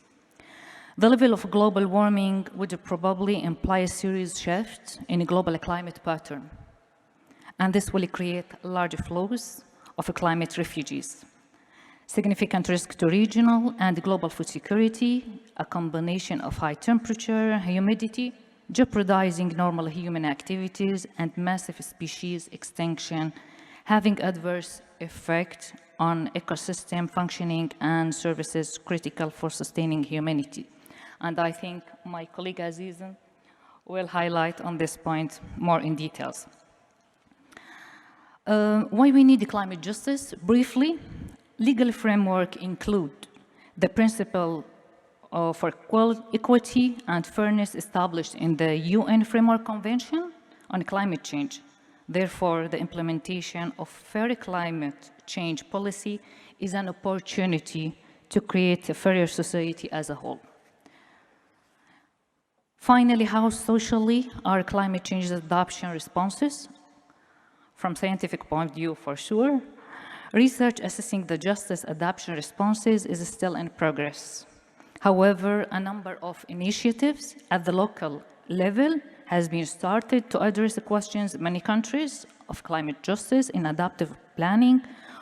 The level of global warming would probably imply a serious shift in a global climate pattern, and this will create large flows of climate refugees. significant risk to regional and global food security, a combination of high temperature, humidity, jeopardizing normal human activities, and massive species extinction, having adverse effect on ecosystem functioning and services critical for sustaining humanity. And I think my colleague Azizan will highlight on this point more in details. Why we need climate justice? Briefly, legal framework include the principle for equity and fairness established in the UN Framework Convention on Climate Change. Therefore, the implementation of fair climate change policy is an opportunity to create a fairer society as a whole. Finally, how socially are climate change adoption responses? From scientific point of view, for sure. Research assessing the justice adoption responses is still in progress. However, a number of initiatives at the local level has been started to address the questions in many countries of climate justice in adaptive planning,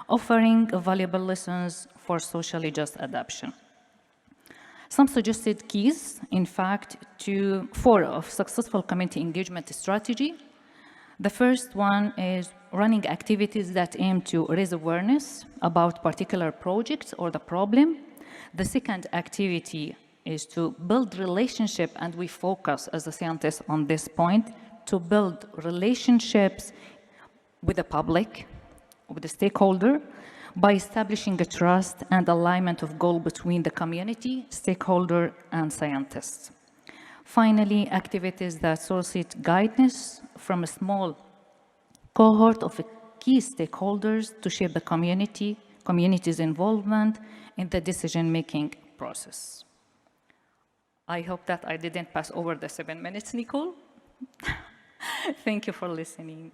offering valuable lessons for socially just adoption. Some suggested keys, in fact, to 4 of successful community engagement strategy. The first one is running activities that aim to raise awareness about particular projects or the problem. The second activity is to build relationship, and we focus as a scientist on this point, to build relationships with the public, with the stakeholder, by establishing a trust and alignment of goal between the community, stakeholder, and scientists. Finally, activities that solicit guidance from a small cohort of key stakeholders to shape the community's involvement in the decision-making process. I hope that I didn't pass over the 7 minutes, Nicole. Thank you for listening.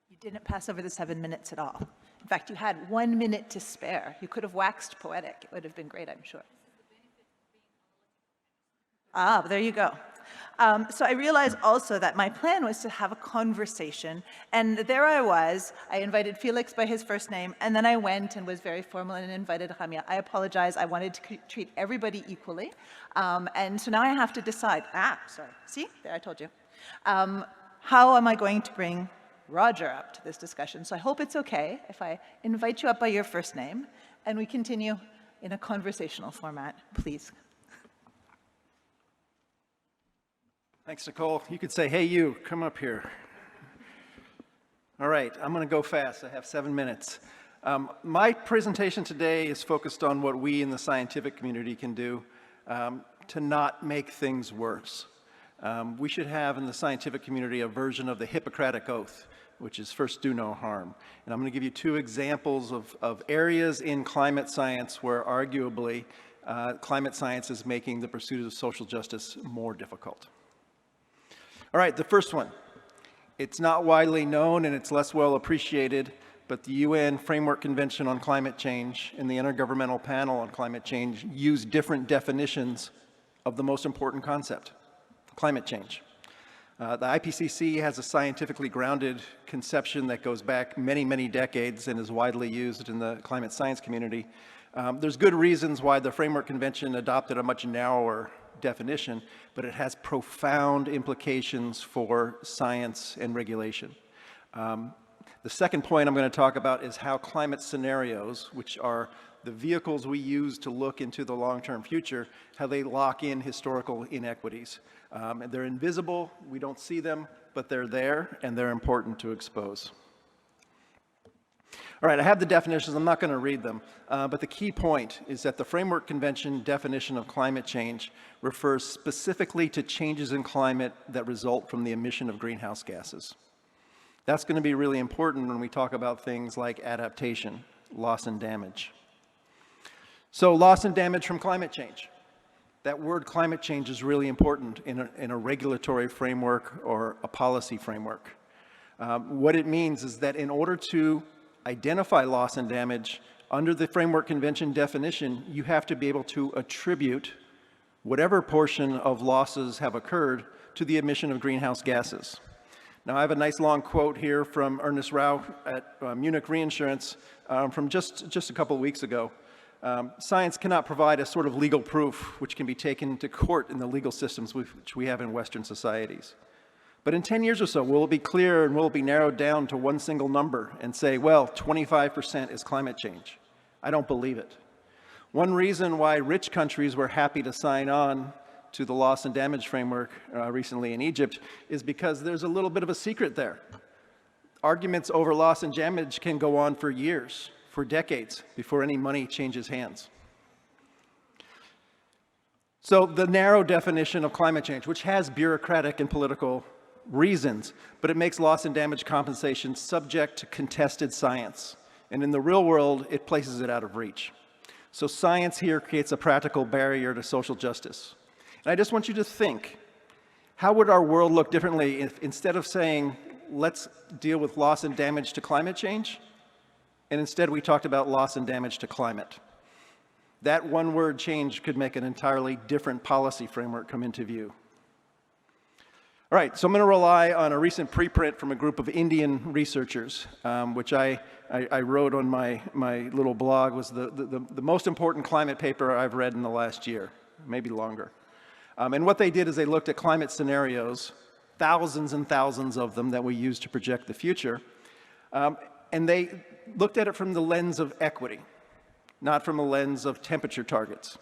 You didn't pass over the 7 minutes at all. In fact, you had 1 minute to spare. You could have waxed poetic. It would have been great, I'm sure. Ah, there you go. So I realized also that my plan was to have a conversation, and there I was. I invited Felix by his first name, and then I went and was very formal and invited Ramia. I apologize. I wanted to treat everybody equally, and so now I have to decide. Sorry. See? There, I told you. How am I going to bring Roger up to this discussion? So I hope it's okay if I invite you up by your first name, and we continue in a conversational format, please. Thanks, Nicole. You could say, hey, you, come up here. All right, I'm going to go fast. I have 7 minutes. My presentation today is focused on what we in the scientific community can do to not make things worse. We should have in the scientific community a version of the Hippocratic Oath, which is first do no harm. And I'm going to give you 2 examples of areas in climate science where arguably climate science is making the pursuit of social justice more difficult. All right, the first one. It's not widely known and it's less well appreciated, but the UN Framework Convention on Climate Change and the Intergovernmental Panel on Climate Change use different definitions of the most important concept, climate change. The IPCC has a scientifically grounded conception that goes back many, many decades and is widely used in the climate science community. There's good reasons why the Framework Convention adopted a much narrower definition, but it has profound implications for science and regulation. The second point I'm going to talk about is how climate scenarios, which are the vehicles we use to look into the long-term future, how they lock in historical inequities. And they're invisible, we don't see them, but they're there and they're important to expose. All right, I have the definitions. I'm not going to read them, but the key point is that the Framework Convention definition of climate change refers specifically to changes in climate that result from the emission of greenhouse gases. That's going to be really important when we talk about things like adaptation, loss and damage. So loss and damage from climate change. That word climate change is really important in a regulatory framework or a policy framework. What it means is that in order to identify loss and damage, under the Framework Convention definition, you have to be able to attribute whatever portion of losses have occurred to the emission of greenhouse gases. Now, I have a nice long quote here from Ernest Rau at Munich Reinsurance from just a couple of weeks ago. Science cannot provide a sort of legal proof which can be taken to court in the legal systems which we have in Western societies. But in 10 years or so, will it be clear and will it be narrowed down to one single number and say, well, 25% is climate change? I don't believe it. One reason why rich countries were happy to sign on to the loss and damage framework recently in Egypt is because there's a little bit of a secret there. Arguments over loss and damage can go on for years, for decades, before any money changes hands. So the narrow definition of climate change, which has bureaucratic and political reasons, but it makes loss and damage compensation subject to contested science. And in the real world, it places it out of reach. So science here creates a practical barrier to social justice. And I just want you to think, how would our world look differently if instead of saying, let's deal with loss and damage to climate change, and instead we talked about loss and damage to climate? That one word change could make an entirely different policy framework come into view. All right, so I'm going to rely on a recent preprint from a group of Indian researchers, which I wrote on my little blog, was the most important climate paper I've read in the last year, maybe longer. And what they did is they looked at climate scenarios, thousands and thousands of them that we use to project the future, and they looked at it from the lens of equity, not from the lens of temperature targets.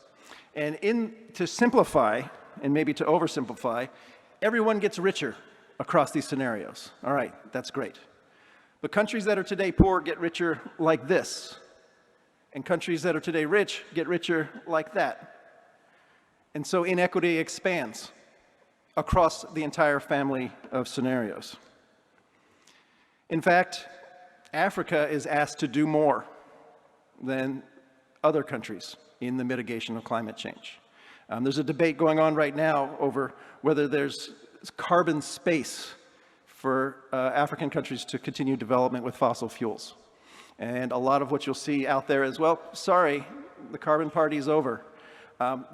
And to simplify, and maybe to oversimplify, everyone gets richer across these scenarios. All right, that's great. But countries that are today poor get richer like this. And countries that are today rich get richer like that. And so inequity expands across the entire family of scenarios. In fact, Africa is asked to do more than other countries in the mitigation of climate change. There's a debate going on right now over whether there's carbon space for African countries to continue development with fossil fuels. And a lot of what you'll see out there is, well, sorry, the carbon party's over.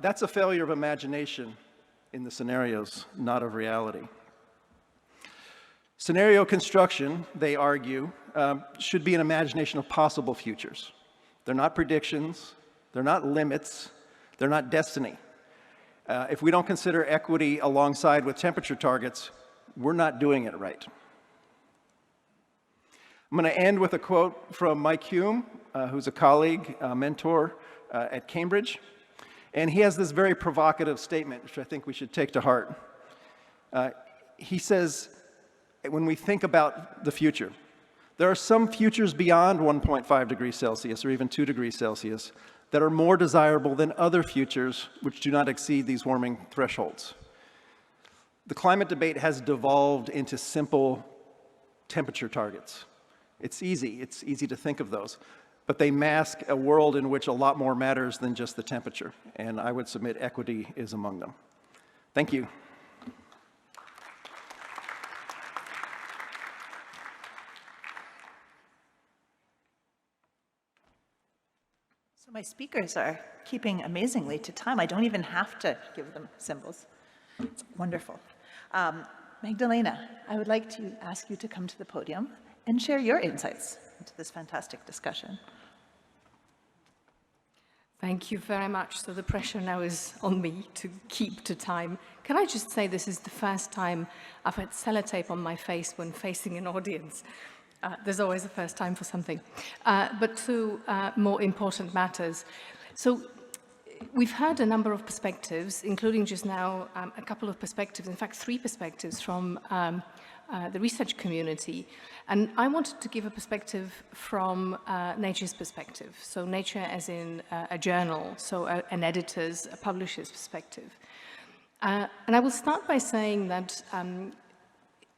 That's a failure of imagination in the scenarios, not of reality. Scenario construction, they argue, should be an imagination of possible futures. They're not predictions, they're not limits, they're not destiny. If we don't consider equity alongside with temperature targets, we're not doing it right. I'm going to end with a quote from Mike Hume, who's a colleague, mentor at Cambridge. And he has this very provocative statement, which I think we should take to heart. He says, when we think about the future, there are some futures beyond 1.5 degrees Celsius or even 2 degrees Celsius that are more desirable than other futures which do not exceed these warming thresholds. The climate debate has devolved into simple temperature targets. It's easy to think of those, but they mask a world in which a lot more matters than just the temperature, and I would submit equity is among them. Thank you. So my speakers are keeping amazingly to time. I don't even have to give them symbols. It's wonderful. Magdalena, I would like to ask you to come to the podium and share your insights into this fantastic discussion. Thank you very much. So the pressure now is on me to keep to time. Can I just say this is the first time I've had sellotape on my face when facing an audience. There's always a first time for something. But to more important matters. So we've heard a number of perspectives, including just now a couple of perspectives, in fact 3 perspectives from the research community. And I wanted to give a perspective from Nature's perspective. So Nature as in a journal, so an editor's, a publisher's perspective. And I will start by saying that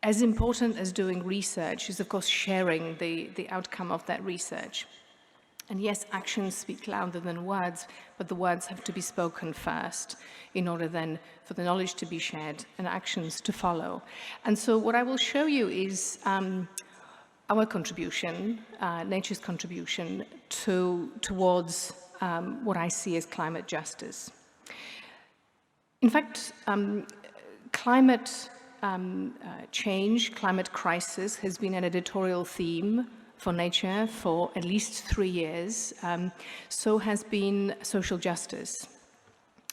as important as doing research is, of course, sharing the outcome of that research. And yes, actions speak louder than words, but the words have to be spoken first in order then for the knowledge to be shared and actions to follow. And so what I will show you is our contribution, Nature's contribution towards what I see as climate justice. In fact, Climate change, climate crisis has been an editorial theme for Nature for at least 3 years. So has been social justice.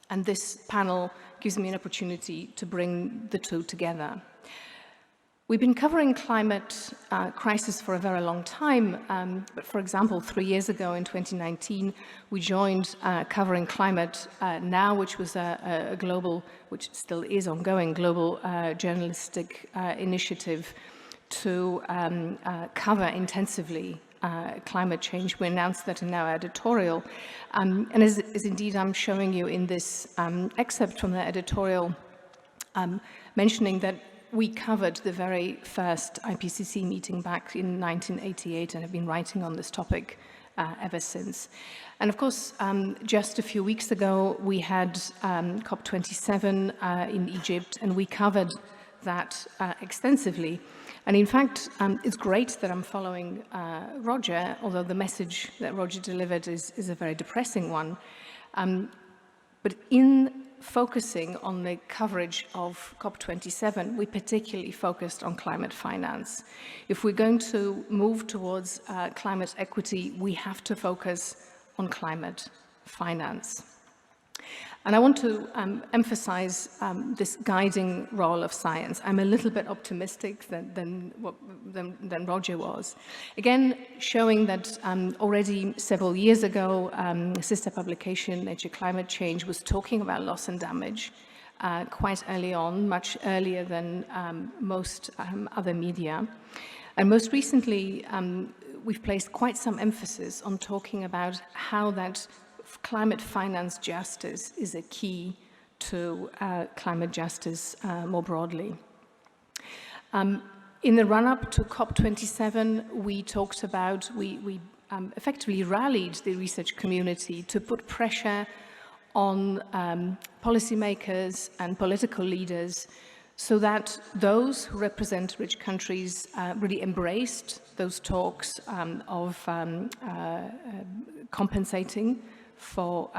And this panel gives me an opportunity to bring the two together. We've been covering climate crisis for a very long time, but for example, 3 years ago in 2019, we joined Covering Climate Now, which was a global, which still is ongoing, global journalistic initiative to cover intensively climate change. We announced that in our editorial. And as indeed I'm showing you in this excerpt from the editorial, mentioning that we covered the very first IPCC meeting back in 1988 and have been writing on this topic ever since. And of course, just a few weeks ago, we had COP27 in Egypt, and we covered that extensively. And in fact, it's great that I'm following Roger, although the message that Roger delivered is a very depressing one. But in focusing on the coverage of COP27, we particularly focused on climate finance. If we're going to move towards climate equity, we have to focus on climate finance. And I want to emphasize this guiding role of science. I'm a little bit optimistic than Roger was. Again, showing that already several years ago, a sister publication, Nature Climate Change, was talking about loss and damage quite early on, much earlier than most other media. And most recently, we've placed quite some emphasis on talking about how that climate finance justice is a key to climate justice more broadly. In the run-up to COP27, we talked about, we effectively rallied the research community to put pressure on policymakers and political leaders so that those who represent rich countries really embraced those talks of compensating for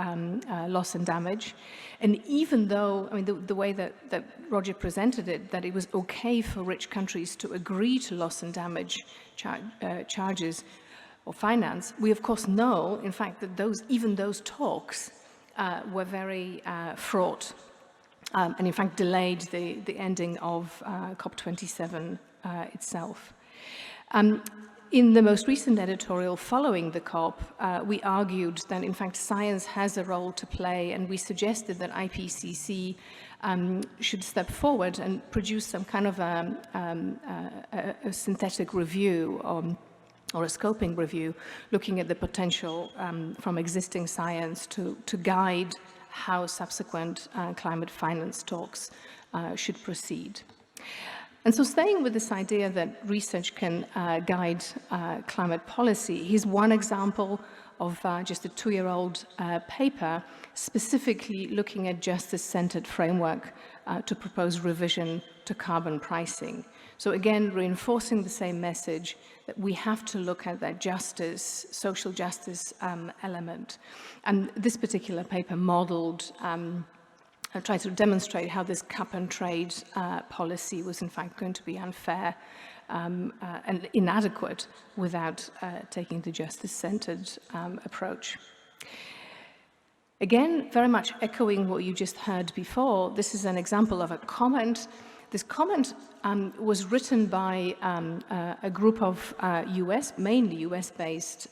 loss and damage. And even though, I mean, the way that Roger presented it, that it was okay for rich countries to agree to loss and damage charges or finance, we of course know, in fact, that even those talks were very fraught and in fact delayed the ending of COP27 itself. In the most recent editorial following the COP, we argued that in fact science has a role to play, and we suggested that IPCC should step forward and produce some kind of a synthetic review or a scoping review, looking at the potential from existing science to guide how subsequent climate finance talks should proceed. And so staying with this idea that research can guide climate policy, here's one example of just a 2-year-old paper specifically looking at justice-centered framework to propose revision to carbon pricing. So again, reinforcing the same message that we have to look at that justice, social justice element. And this particular paper modeled I tried to demonstrate how this cap-and-trade policy was in fact going to be unfair and inadequate without taking the justice-centered approach. Again, very much echoing what you just heard before, this is an example of a comment. This comment was written by a group of mainly US-based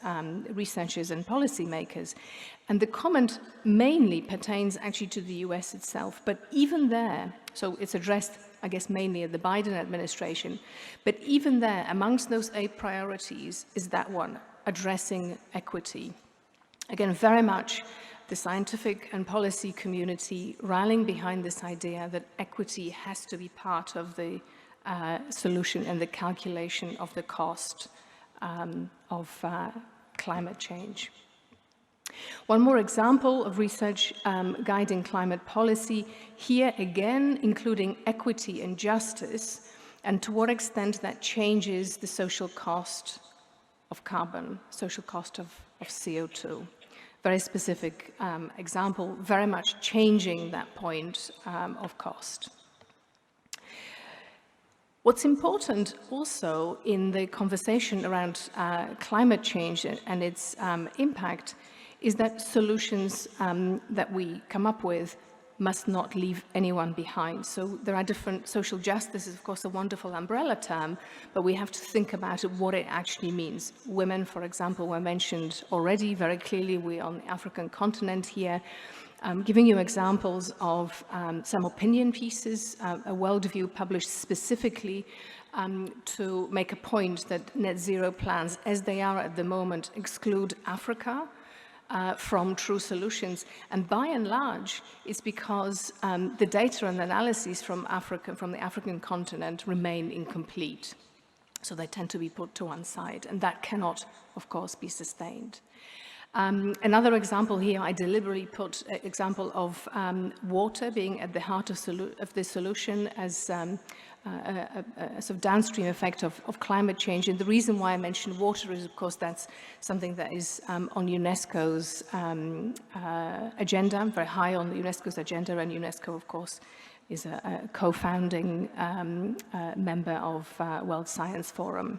researchers and policymakers. And the comment mainly pertains actually to the US itself. But even there, so it's addressed, I guess, mainly at the Biden administration. But even there, amongst those 8 priorities is that one, addressing equity. Again, very much the scientific and policy community rallying behind this idea that equity has to be part of the solution and the calculation of the cost of climate change. One more example of research guiding climate policy, here again including equity and justice, and to what extent that changes the social cost of carbon, social cost of CO2. Very specific example, very much changing that point of cost. What's important also in the conversation around climate change and its impact is that solutions that we come up with must not leave anyone behind. So there are different, social justice is of course a wonderful umbrella term, but we have to think about what it actually means. Women, for example, were mentioned already very clearly. We're on the African continent here. Giving you examples of some opinion pieces, a Worldview published specifically to make a point that net zero plans, as they are at the moment, exclude Africa from true solutions. And by and large, it's because the data and analyses from the African continent remain incomplete. So they tend to be put to one side, and that cannot, of course, be sustained. Another example here, I deliberately put an example of water being at the heart of the solution as a sort of downstream effect of climate change. And the reason why I mentioned water is, of course, that's something that is on UNESCO's agenda, very high on the UNESCO's agenda, and UNESCO, of course, is a co-founding member of World Science Forum.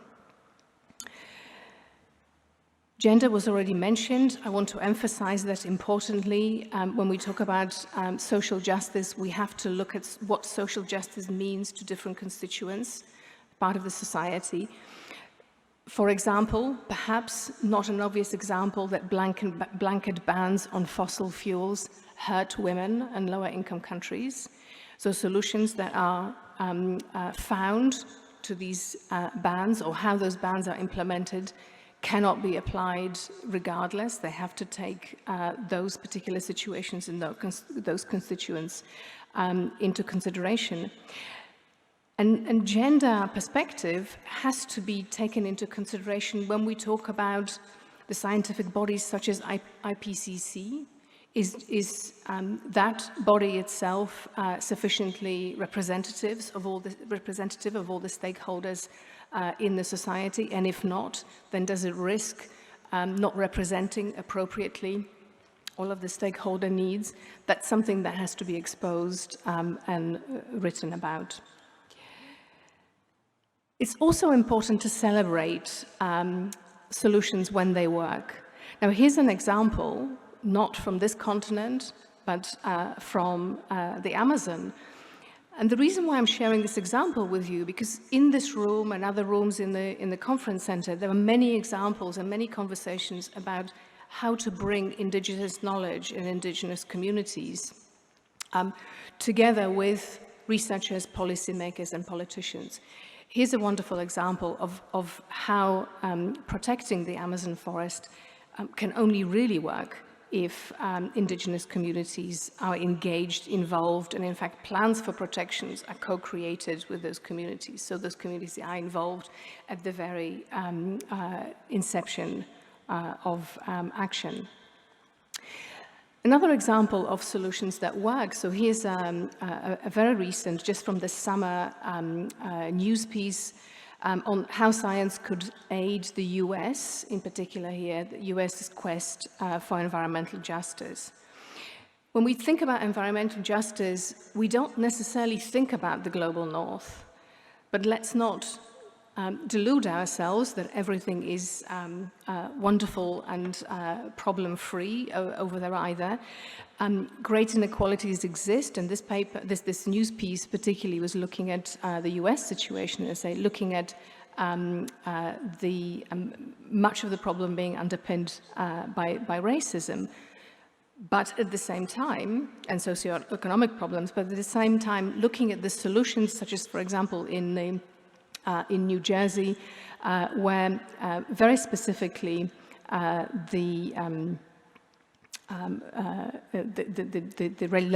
Gender was already mentioned. I want to emphasize that importantly, when we talk about social justice, we have to look at what social justice means to different constituents, part of the society. For example, perhaps not an obvious example that blanket bans on fossil fuels hurt women and lower income countries. So solutions that are found to these bans, or how those bans are implemented, cannot be applied regardless. They have to take those particular situations and those constituents into consideration. And gender perspective has to be taken into consideration when we talk about the scientific bodies such as IPCC. Is that body itself sufficiently representative of all the stakeholders in the society? And if not, then does it risk not representing appropriately all of the stakeholder needs? That's something that has to be exposed and written about. It's also important to celebrate solutions when they work. Now, here's an example, not from this continent, but from the Amazon. And the reason why I'm sharing this example with you, because in this room and other rooms in the conference center, there are many examples and many conversations about how to bring indigenous knowledge in indigenous communities together with researchers, policymakers, and politicians. Here's a wonderful example of how protecting the Amazon forest can only really work if indigenous communities are engaged, involved, and in fact plans for protections are co-created with those communities. So those communities are involved at the very inception of action. Another example of solutions that work, so here's a very recent, just from the summer news piece on how science could aid the US, in particular here, the US's quest for environmental justice. When we think about environmental justice, we don't necessarily think about the global north, but let's not delude ourselves that everything is wonderful and problem-free over there either. Great inequalities exist, and this news piece particularly was looking at the US situation, looking at much of the problem being underpinned by racism. But at the same time, and socioeconomic problems, but at the same time looking at the solutions, such as, for example, in New Jersey, where very specifically the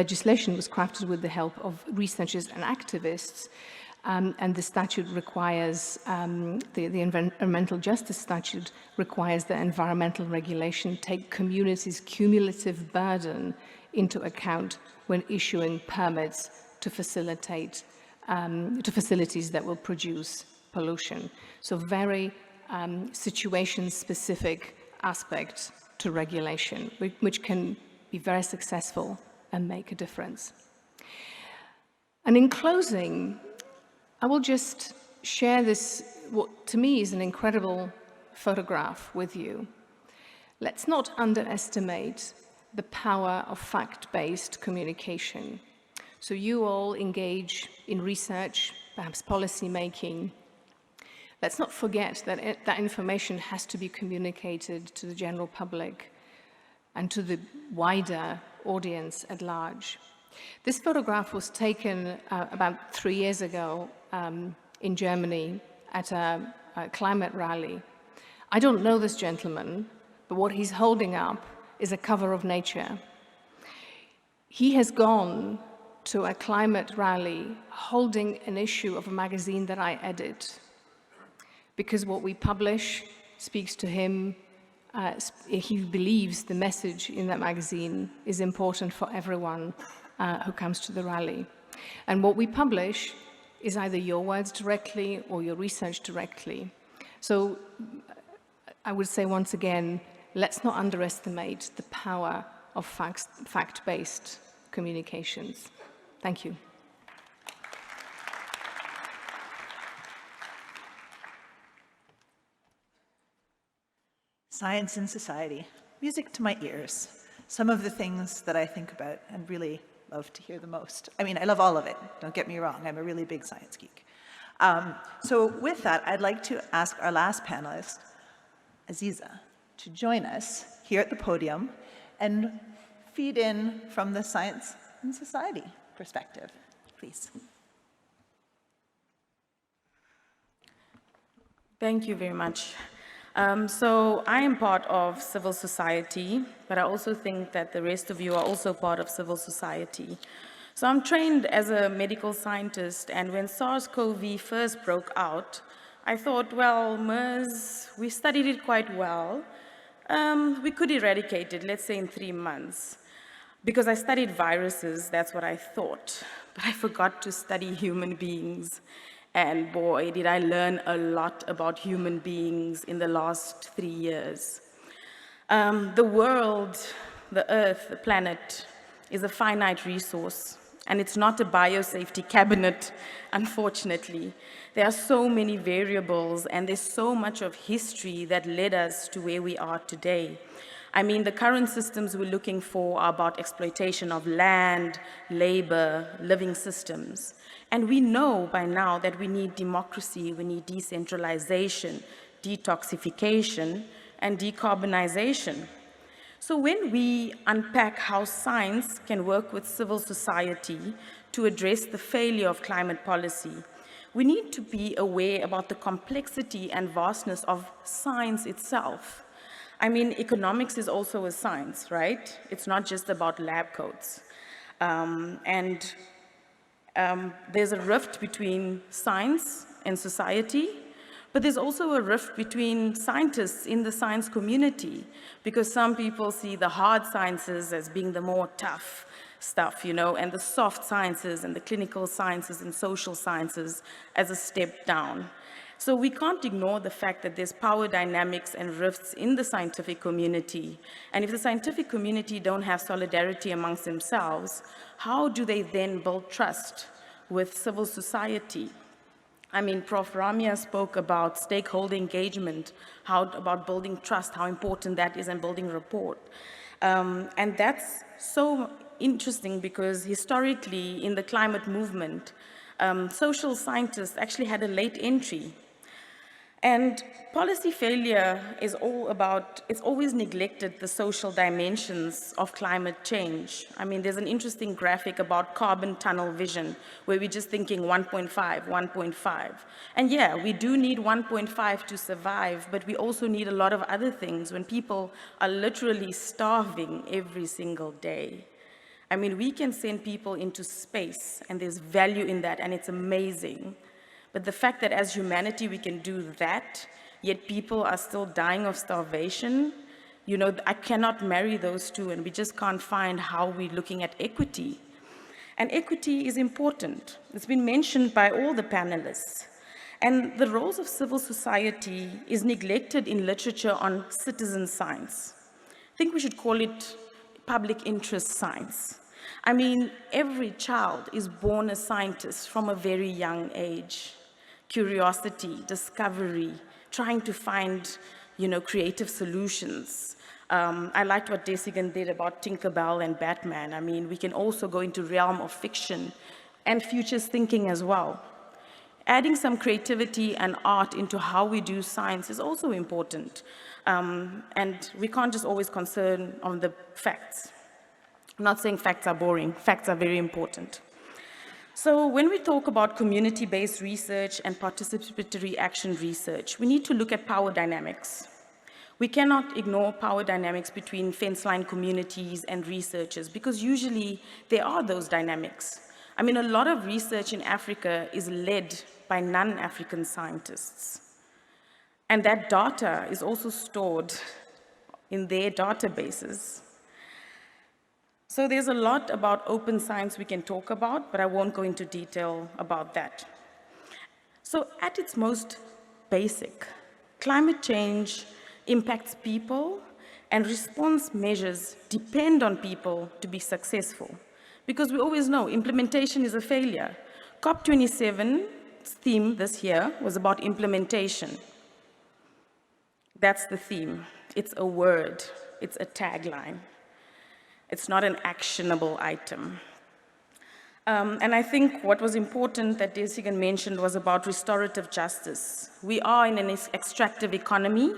legislation was crafted with the help of researchers and activists, and the statute requires, the environmental justice statute requires that environmental regulation take communities' cumulative burden into account when issuing permits to facilitate to facilities that will produce pollution. So very situation-specific aspects to regulation, which can be very successful and make a difference. And in closing, I will just share this, what to me is an incredible photograph with you. Let's not underestimate the power of fact-based communication. So you all engage in research, perhaps policy making. Let's not forget that that information has to be communicated to the general public and to the wider audience at large. This photograph was taken about 3 years ago in Germany at a climate rally. I don't know this gentleman, but what he's holding up is a cover of Nature. He has gone to a climate rally holding an issue of a magazine that I edit, because what we publish speaks to him. He believes the message in that magazine is important for everyone who comes to the rally. And what we publish is either your words directly or your research directly. So I would say once again, let's not underestimate the power of fact-based communications. Thank you. Science and society, music to my ears. Some of the things that I think about and really love to hear the most. I mean, I love all of it, don't get me wrong, I'm a really big science geek. So with that, I'd like to ask our last panelist, Aziza, to join us here at the podium and feed in from the science and society perspective, please. Thank you very much. So I am part of civil society, but I also think that the rest of you are also part of civil society. So I'm trained as a medical scientist, and when SARS-CoV first broke out, I thought, well, MERS, we studied it quite well. We could eradicate it, let's say in 3 months. Because I studied viruses, that's what I thought. But I forgot to study human beings. And boy, did I learn a lot about human beings in the last 3 years. The world, the Earth, the planet, is a finite resource, and it's not a biosafety cabinet, unfortunately. There are so many variables, and there's so much of history that led us to where we are today. I mean, the current systems we're looking for are about exploitation of land, labor, living systems. And we know by now that we need democracy, we need decentralization, detoxification, and decarbonization. So when we unpack how science can work with civil society to address the failure of climate policy, we need to be aware about the complexity and vastness of science itself. I mean, economics is also a science, right? It's not just about lab coats. There's a rift between science and society, but there's also a rift between scientists in the science community, because some people see the hard sciences as being the more tough stuff, you know, and the soft sciences and the clinical sciences and social sciences as a step down. So we can't ignore the fact that there's power dynamics and rifts in the scientific community. And if the scientific community don't have solidarity amongst themselves, how do they then build trust with civil society? I mean, Prof. Ramia spoke about stakeholder engagement, about building trust, how important that is, and building rapport. And that's so interesting because historically in the climate movement, social scientists actually had a late entry. And policy failure is all about, it's always neglected the social dimensions of climate change. I mean, there's an interesting graphic about carbon tunnel vision, where we're just thinking 1.5, 1.5. And yeah, we do need 1.5 to survive, but we also need a lot of other things when people are literally starving every single day. I mean, we can send people into space, and there's value in that, and it's amazing. But the fact that as humanity we can do that, yet people are still dying of starvation, you know, I cannot marry those two, and we just can't find how we're looking at equity. And equity is important. It's been mentioned by all the panelists. And the roles of civil society is neglected in literature on citizen science. I think we should call it public interest science. I mean, every child is born a scientist from a very young age. curiosity, discovery, trying to find, creative solutions. I liked what Desigan did about Tinkerbell and Batman. I mean, we can also go into realm of fiction and futures thinking as well. Adding some creativity and art into how we do science is also important. And we can't just always concern on the facts. I'm not saying facts are boring. Facts are very important. So when we talk about community-based research and participatory action research, we need to look at power dynamics. We cannot ignore power dynamics between fence-line communities and researchers, because usually there are those dynamics. I mean, a lot of research in Africa is led by non-African scientists. And that data is also stored in their databases. So there's a lot about open science we can talk about, but I won't go into detail about that. So at its most basic, climate change impacts people, and response measures depend on people to be successful. Because we always know implementation is a failure. COP27's theme this year was about implementation. That's the theme. It's a word. It's a tagline. It's not an actionable item. And I think what was important that Desigan mentioned was about restorative justice. We are in an extractive economy,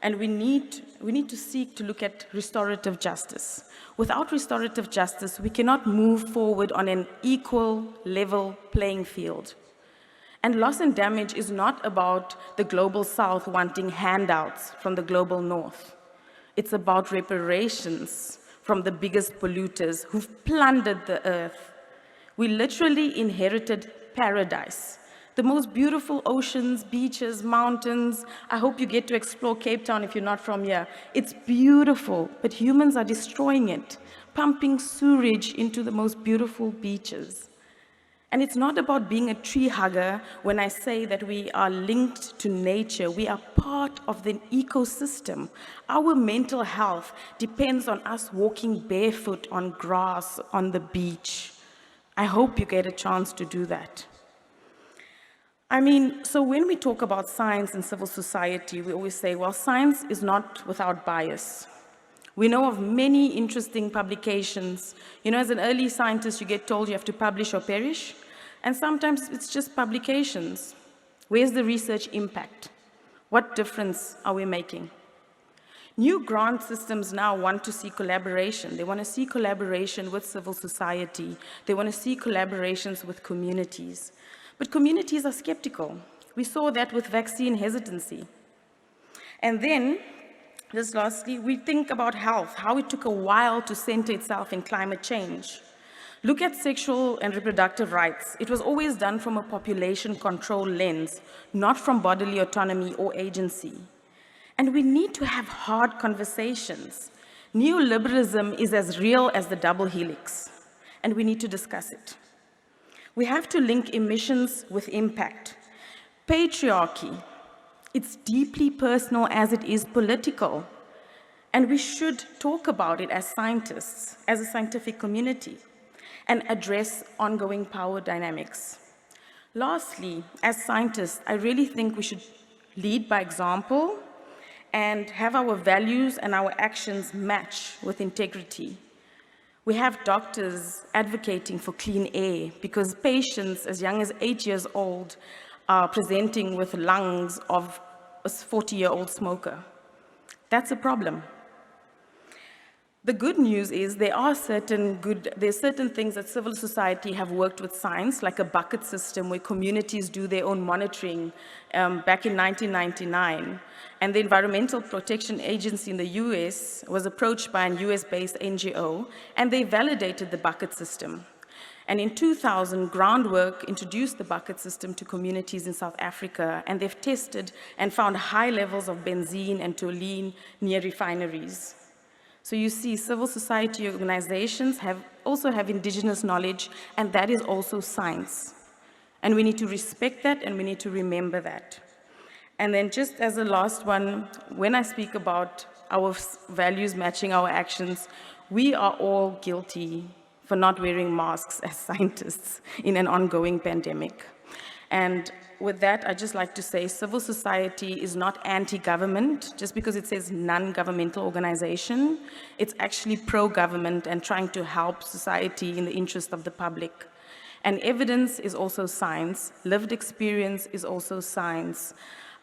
and we need to seek to look at restorative justice. Without restorative justice, we cannot move forward on an equal, level playing field. And loss and damage is not about the global south wanting handouts from the global north. It's about reparations from the biggest polluters who've plundered the earth. We literally inherited paradise. The most beautiful oceans, beaches, mountains. I hope you get to explore Cape Town if you're not from here. It's beautiful, but humans are destroying it, pumping sewage into the most beautiful beaches. And it's not about being a tree hugger when I say that we are linked to nature. We are part of the ecosystem. Our mental health depends on us walking barefoot on grass on the beach. I hope you get a chance to do that. I mean, so when we talk about science and civil society, we always say, well, science is not without bias. We know of many interesting publications. You know, as an early scientist, you get told you have to publish or perish, and sometimes it's just publications. Where's the research impact? What difference are we making? New grant systems now want to see collaboration. They want to see collaboration with civil society. They want to see collaborations with communities. But communities are skeptical. We saw that with vaccine hesitancy. And then, just lastly, we think about health, how it took a while to center itself in climate change. Look at sexual and reproductive rights. It was always done from a population control lens, not from bodily autonomy or agency. And we need to have hard conversations. Neoliberalism is as real as the double helix, and we need to discuss it. We have to link emissions with impact. Patriarchy, it's deeply personal as it is political. And we should talk about it as scientists, as a scientific community, and address ongoing power dynamics. Lastly, as scientists, I really think we should lead by example and have our values and our actions match with integrity. We have doctors advocating for clean air because patients as young as 8 years old are presenting with lungs of a 40-year-old smoker. That's a problem. The good news is there's certain things that civil society have worked with science, like a bucket system where communities do their own monitoring back in 1999. And the Environmental Protection Agency in the US was approached by an US-based NGO, and they validated the bucket system. And in 2000, Groundwork introduced the bucket system to communities in South Africa, and they've tested and found high levels of benzene and toluene near refineries. So you see, civil society organizations also have indigenous knowledge, and that is also science. And we need to respect that, and we need to remember that. And then just as a last one, when I speak about our values matching our actions, we are all guilty for not wearing masks as scientists in an ongoing pandemic. And with that, I'd just like to say civil society is not anti-government. Just because it says non-governmental organization, it's actually pro-government and trying to help society in the interest of the public. And evidence is also science. Lived experience is also science.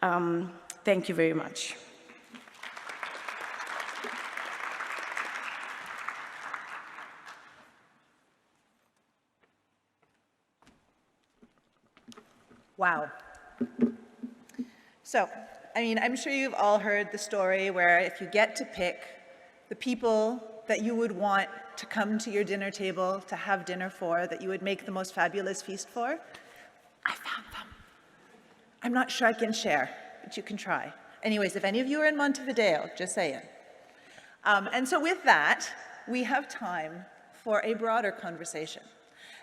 Thank you very much. Wow. So, I mean, I'm sure you've all heard the story where if you get to pick the people that you would want to come to your dinner table to have dinner for, that you would make the most fabulous feast for, I found them. I'm not sure I can share, but you can try. Anyways, if any of you are in Montevideo, just saying. And so with that, we have time for a broader conversation.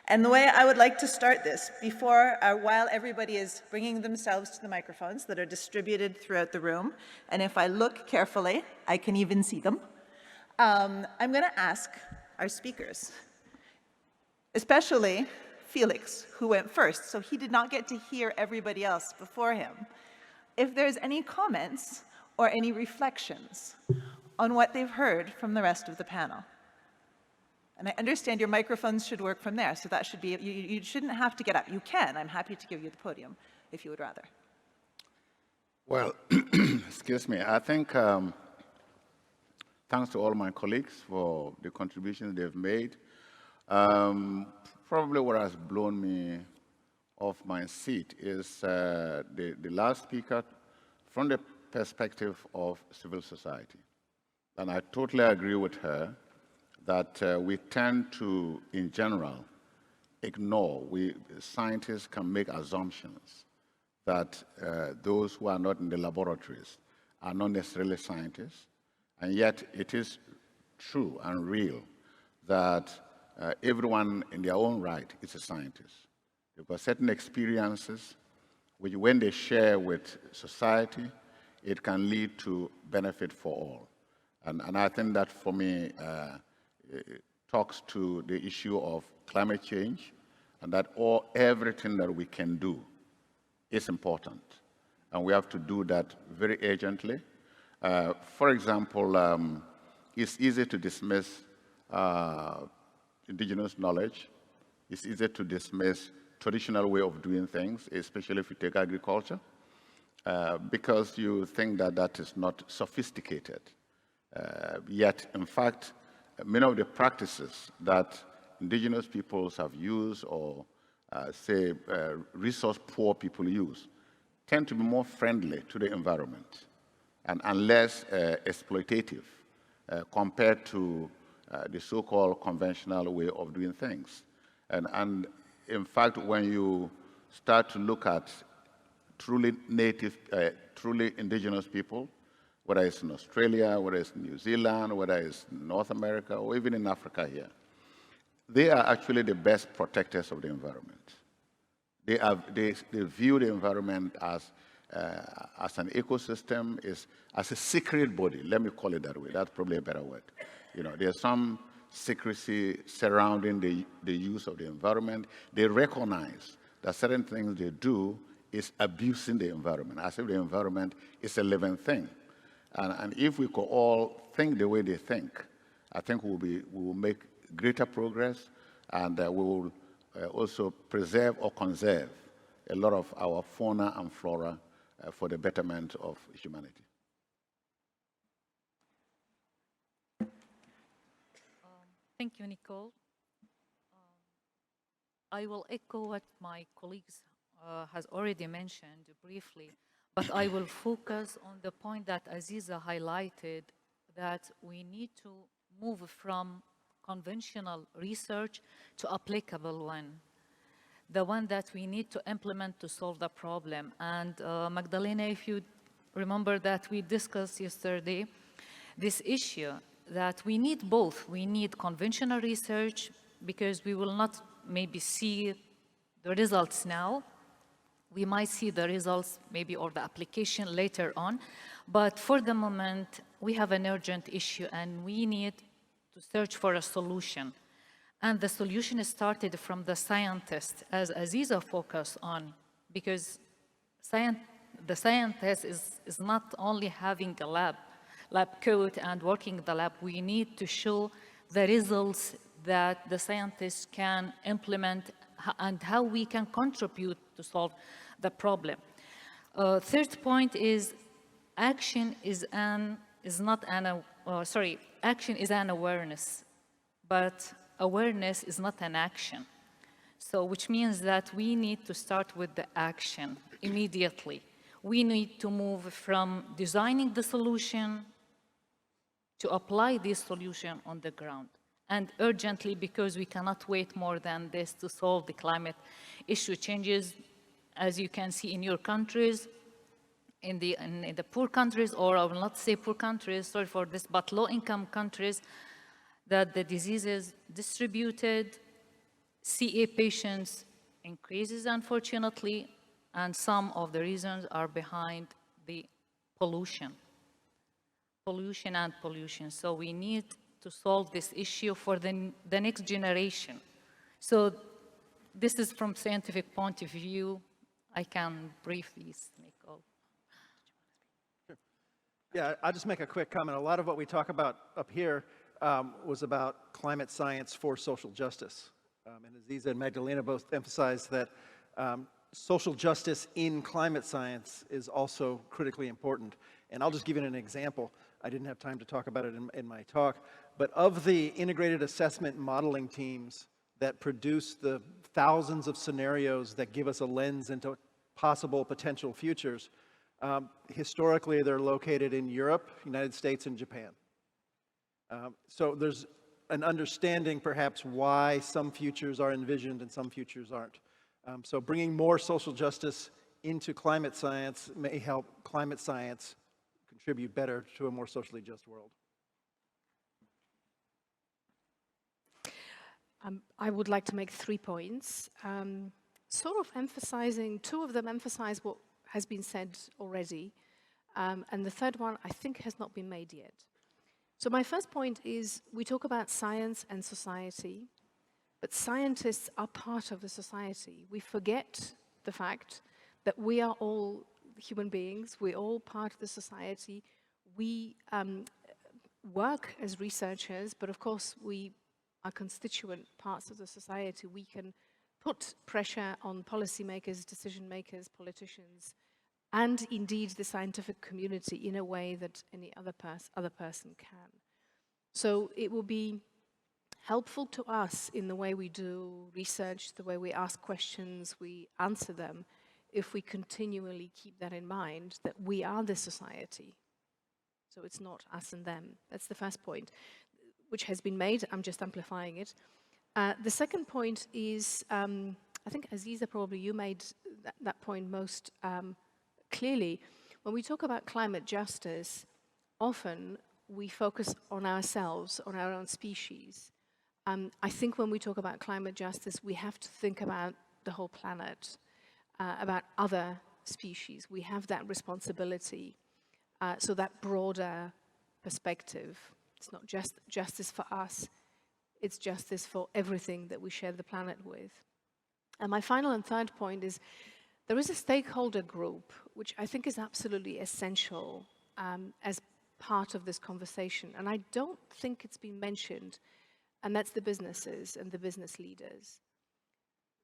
And the way I would like to start this, while everybody is bringing themselves to the microphones that are distributed throughout the room, and if I look carefully, I can even see them, I'm going to ask our speakers, especially Felix, who went first, so he did not get to hear everybody else before him, if there's any comments or any reflections on what they've heard from the rest of the panel. And I understand your microphones should work from there, so that should be, you shouldn't have to get up. You can, I'm happy to give you the podium if you would rather. Well, excuse me, I think thanks to all my colleagues for the contributions they've made. Probably what has blown me off my seat is the last speaker from the perspective of civil society. And I totally agree with her that we tend to, in general, ignore. Scientists can make assumptions that those who are not in the laboratories are not necessarily scientists, and yet it is true and real that everyone in their own right is a scientist. They've got certain experiences which, when they share with society, it can lead to benefit for all. And I think that, for me, it talks to the issue of climate change, and that everything that we can do is important. And we have to do that very urgently. For example, it's easy to dismiss indigenous knowledge. It's easy to dismiss traditional way of doing things, especially if you take agriculture, because you think that that is not sophisticated. Yet, in fact, many of the practices that indigenous peoples have used, or say resource-poor people use, tend to be more friendly to the environment and less exploitative compared to the so-called conventional way of doing things. And in fact, when you start to look at truly native, truly indigenous people, whether it's in Australia, whether it's in New Zealand, whether it's in North America, or even in Africa here, they are actually the best protectors of the environment. They view the environment as an ecosystem, as a sacred body. Let me call it that way. That's probably a better word. You know, there's some secrecy surrounding the use of the environment. They recognize that certain things they do is abusing the environment, as if the environment is a living thing. And if we could all think the way they think, I think we will make greater progress, and we will also preserve or conserve a lot of our fauna and flora for the betterment of humanity. Thank you, Nicole. I will echo what my colleagues has already mentioned briefly, but I will focus on the point that Aziza highlighted, that we need to move from conventional research to applicable one, the one that we need to implement to solve the problem. And Magdalena, if you remember that we discussed yesterday this issue, that we need both. We need conventional research because we will not maybe see the results now. We might see the results maybe or the application later on. But for the moment, we have an urgent issue and we need to search for a solution. And the solution started from the scientists, as Aziza focused on because the scientist is not only having a lab coat and working in the lab. We need to show the results that the scientists can implement and how we can contribute to solve the problem. Third point is action is an awareness, but awareness is not an action. So which means that we need to start with the action immediately. We need to move from designing the solution to apply this solution on the ground, and urgently, because we cannot wait more than this to solve the climate issue changes, as you can see in your countries, in the poor countries, or I will not say poor countries, sorry for this, but low-income countries, that the disease is distributed, CA patients increases, unfortunately, and some of the reasons are behind the pollution. So we need to solve this issue for the next generation. So this is from scientific point of view. I can briefly make all. Yeah, I'll just make a quick comment. A lot of what we talk about up here was about climate science for social justice. And Aziza and Magdalena both emphasized that social justice in climate science is also critically important. And I'll just give you an example. I didn't have time to talk about it in my talk, but of the integrated assessment modeling teams that produce the thousands of scenarios that give us a lens into possible potential futures, historically they're located in Europe, United States, and Japan. So there's an understanding perhaps why some futures are envisioned and some futures aren't. So bringing more social justice into climate science may help climate science contribute better to a more socially just world. I would like to make 3 points, sort of emphasizing, 2 of them emphasize what has been said already, and the third one I think has not been made yet. So my first point is, we talk about science and society, but scientists are part of the society. We forget the fact that we are all human beings, we're all part of the society. We work as researchers, but of course we are constituent parts of the society. We can put pressure on policymakers, decision makers, politicians, and indeed the scientific community in a way that any other person can. So it will be helpful to us in the way we do research, the way we ask questions, we answer them, if we continually keep that in mind, that we are the society. So it's not us and them. That's the first point, which has been made. I'm just amplifying it. The second point is, I think Aziza, probably you made that point most clearly. When we talk about climate justice, often we focus on ourselves, on our own species. I think when we talk about climate justice, we have to think about the whole planet, about other species. We have that responsibility. So that broader perspective, it's not just justice for us, it's justice for everything that we share the planet with. And my final and third point is, there is a stakeholder group, which I think is absolutely essential as part of this conversation. And I don't think it's been mentioned, and that's the businesses and the business leaders.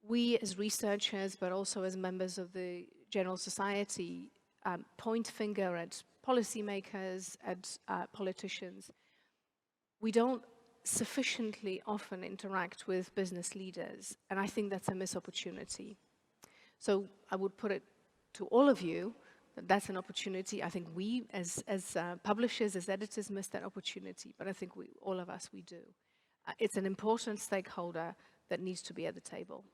We as researchers, but also as members of the general society, point finger at policymakers, at politicians. We don't sufficiently often interact with business leaders, and I think that's a missed opportunity. So I would put it to all of you that that's an opportunity. I think we, as publishers, as editors, miss that opportunity, but I think all of us, we do. It's an important stakeholder that needs to be at the table.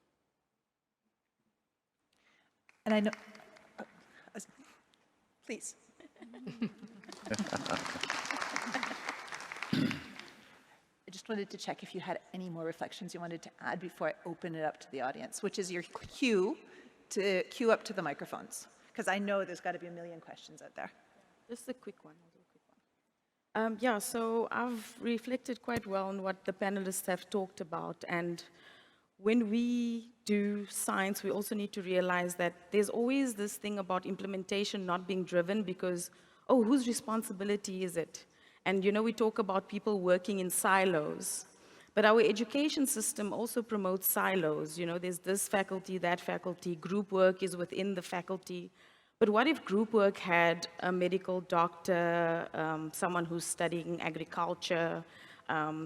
And I know, please. I just wanted to check if you had any more reflections you wanted to add before I open it up to the audience, which is your cue to queue up to the microphones, because I know there's got to be a million questions out there. Just a quick one. Yeah, so I've reflected quite well on what the panelists have talked about, and when we do science, we also need to realize that there's always this thing about implementation not being driven because, oh, whose responsibility is it? And we talk about people working in silos, but our education system also promotes silos. There's this faculty, that faculty, group work is within the faculty. But what if group work had a medical doctor, someone who's studying agriculture,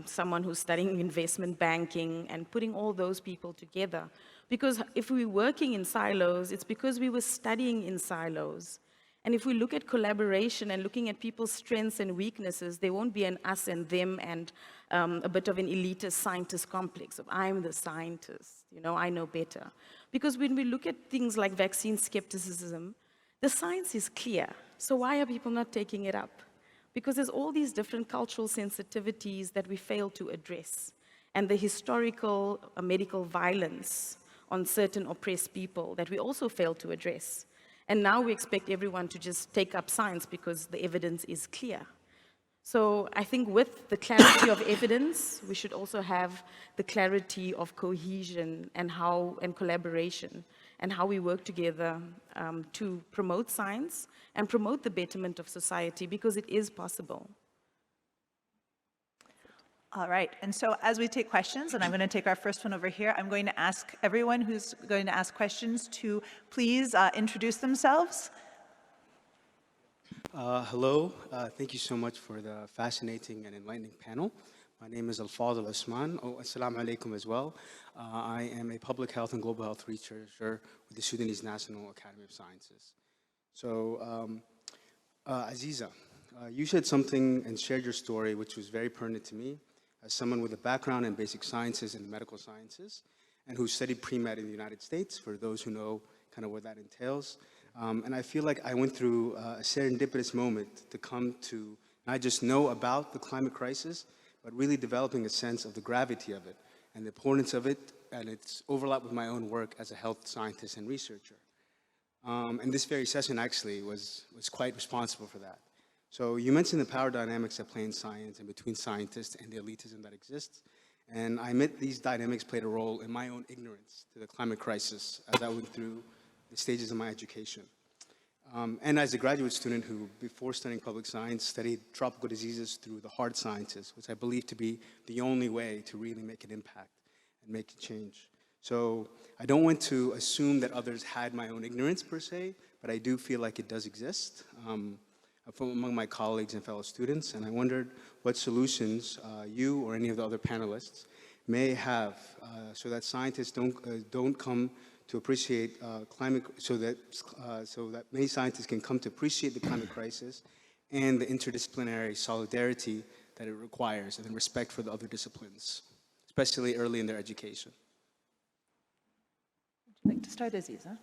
someone who's studying investment banking, and putting all those people together? Because if we're working in silos, it's because we were studying in silos. And if we look at collaboration and looking at people's strengths and weaknesses, there won't be an us and them and a bit of an elitist scientist complex of I'm the scientist, I know better. Because when we look at things like vaccine skepticism, the science is clear. So why are people not taking it up? Because there's all these different cultural sensitivities that we fail to address. And the historical medical violence on certain oppressed people that we also fail to address. And now we expect everyone to just take up science because the evidence is clear. So I think with the clarity of evidence, we should also have the clarity of cohesion and collaboration and how we work together to promote science and promote the betterment of society, because it is possible. All right, and so as we take questions, and I'm going to take our first one over here, I'm going to ask everyone who's going to ask questions to please introduce themselves. Hello, thank you so much for the fascinating and enlightening panel. My name is Al-Fadl Osman. Assalamu alaikum as well. I am a public health and global health researcher with the Sudanese National Academy of Sciences. So, Aziza, you said something and shared your story which was very pertinent to me as someone with a background in basic sciences and medical sciences and who studied pre-med in the United States, for those who know kind of what that entails. And I feel like I went through a serendipitous moment to come to not just know about the climate crisis, but really developing a sense of the gravity of it and the importance of it and its overlap with my own work as a health scientist and researcher. And this very session actually was quite responsible for that. So you mentioned the power dynamics at play in science and between scientists and the elitism that exists. And I admit these dynamics played a role in my own ignorance to the climate crisis as I went through the stages of my education. And as a graduate student who, before studying public science, studied tropical diseases through the hard sciences, which I believe to be the only way to really make an impact and make a change. So I don't want to assume that others had my own ignorance per se, but I do feel like it does exist from among my colleagues and fellow students. And I wondered what solutions you or any of the other panelists may have so that scientists don't come to appreciate climate, so that many scientists can come to appreciate the climate crisis and the interdisciplinary solidarity that it requires, and then respect for the other disciplines, especially early in their education. Would you like to start, Aziza?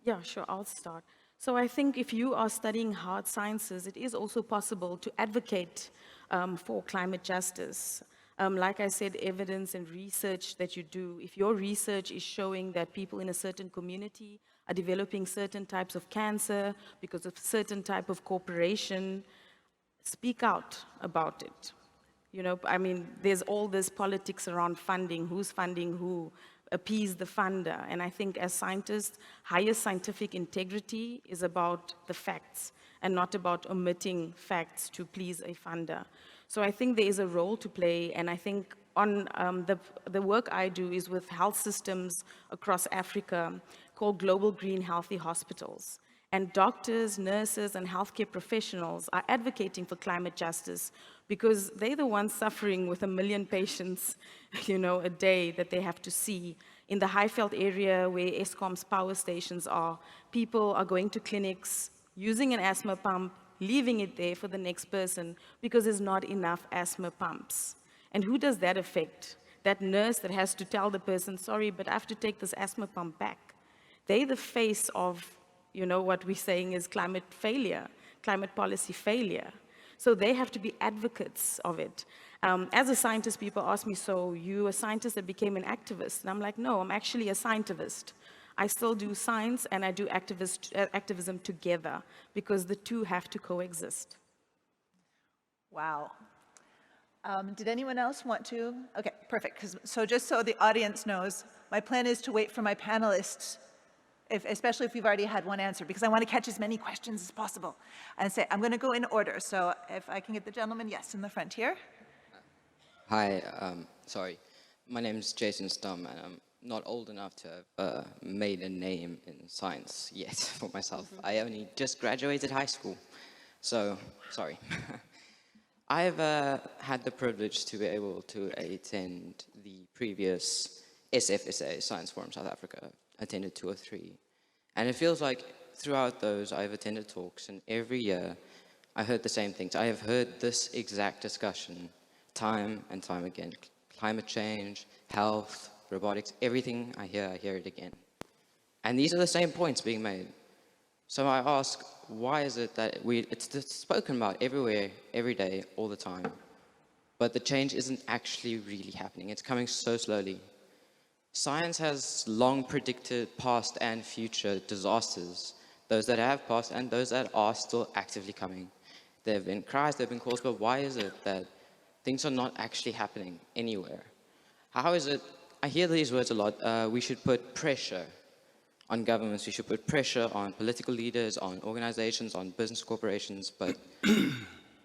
Yeah, sure, I'll start. So I think if you are studying hard sciences, it is also possible to advocate for climate justice. Like I said, evidence and research that you do, if your research is showing that people in a certain community are developing certain types of cancer because of certain type of corporation, speak out about it. I mean, there's all this politics around funding, who's funding who, appease the funder. And I think as scientists, highest scientific integrity is about the facts and not about omitting facts to please a funder. So I think there is a role to play, and I think on the work I do is with health systems across Africa called Global Green Healthy Hospitals. And doctors, nurses, and healthcare professionals are advocating for climate justice because they're the ones suffering with 1 million patients, a day that they have to see. In the Highveld area where Eskom's power stations are, people are going to clinics, using an asthma pump, leaving it there for the next person because there's not enough asthma pumps. And who does that affect? That nurse that has to tell the person, sorry, but I have to take this asthma pump back. They're the face of, what we're saying is climate failure, climate policy failure. So they have to be advocates of it. As a scientist, people ask me, so you a scientist that became an activist? And I'm like, no, I'm actually a scientivist. I still do science and I do activism together because the two have to coexist. Wow. Did anyone else want to? Okay, perfect. So just so the audience knows, my plan is to wait for my panelists, especially if you've already had one answer, because I want to catch as many questions as possible. And say, I'm going to go in order. So if I can get the gentleman, yes, in the front here. Hi, sorry. My name is Jason Stum, and I'm not old enough to have made a name in science yet for myself. I only just graduated high school, so sorry. I've had the privilege to be able to attend the previous SFSA Science Forum South Africa. I attended 2 or 3. And it feels like throughout those I've attended talks, and every year I heard the same things. I have heard this exact discussion time and time again. Climate change, health, robotics, everything I hear it again. And these are the same points being made. So I ask, why is it that it's spoken about everywhere, every day, all the time, but the change isn't actually really happening? It's coming so slowly. Science has long predicted past and future disasters, those that have passed and those that are still actively coming. There have been cries, there have been calls, but why is it that things are not actually happening anywhere? How is it? I hear these words a lot. We should put pressure on governments, we should put pressure on political leaders, on organizations, on business corporations, but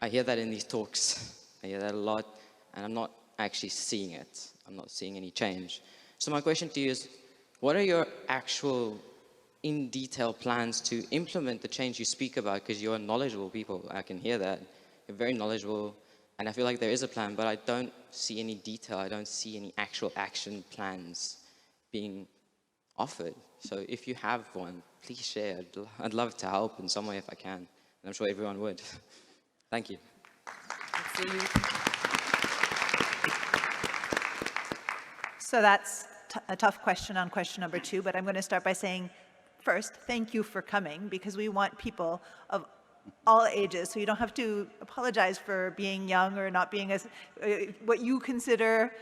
I hear that in these talks. I hear that a lot, and I'm not actually seeing it. I'm not seeing any change. So my question to you is, what are your actual, in detail plans to implement the change you speak about? Because you're knowledgeable people, I can hear that. You're very knowledgeable, and I feel like there is a plan, but I don't see any detail. I don't see any actual action plans being offered. So if you have one, please share. I'd love to help in some way if I can. And I'm sure everyone would. Thank you. So that's a tough question on question number 2, but I'm going to start by saying, first, thank you for coming, because we want people of all ages, so you don't have to apologize for being young or not being as, what you consider.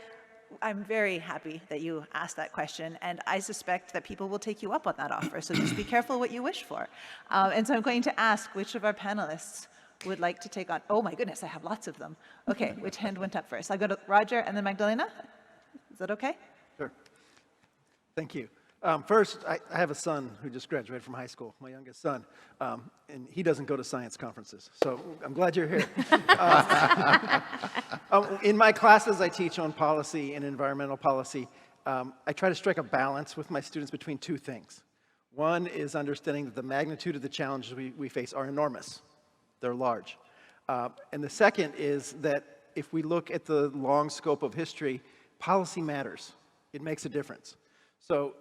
I'm very happy that you asked that question, and I suspect that people will take you up on that offer, so just be careful what you wish for. And so I'm going to ask which of our panelists would like to take on, oh my goodness, I have lots of them. Okay, which hand went up first? I'll go to Roger and then Magdalena. Is that okay? Sure. Thank you. First, I have a son who just graduated from high school, my youngest son, and he doesn't go to science conferences, so I'm glad you're here. In my classes, I teach on policy and environmental policy. I try to strike a balance with my students between 2 things. One is understanding that the magnitude of the challenges we face are enormous. They're large. And the second is that if we look at the long scope of history, policy matters. It makes a difference. So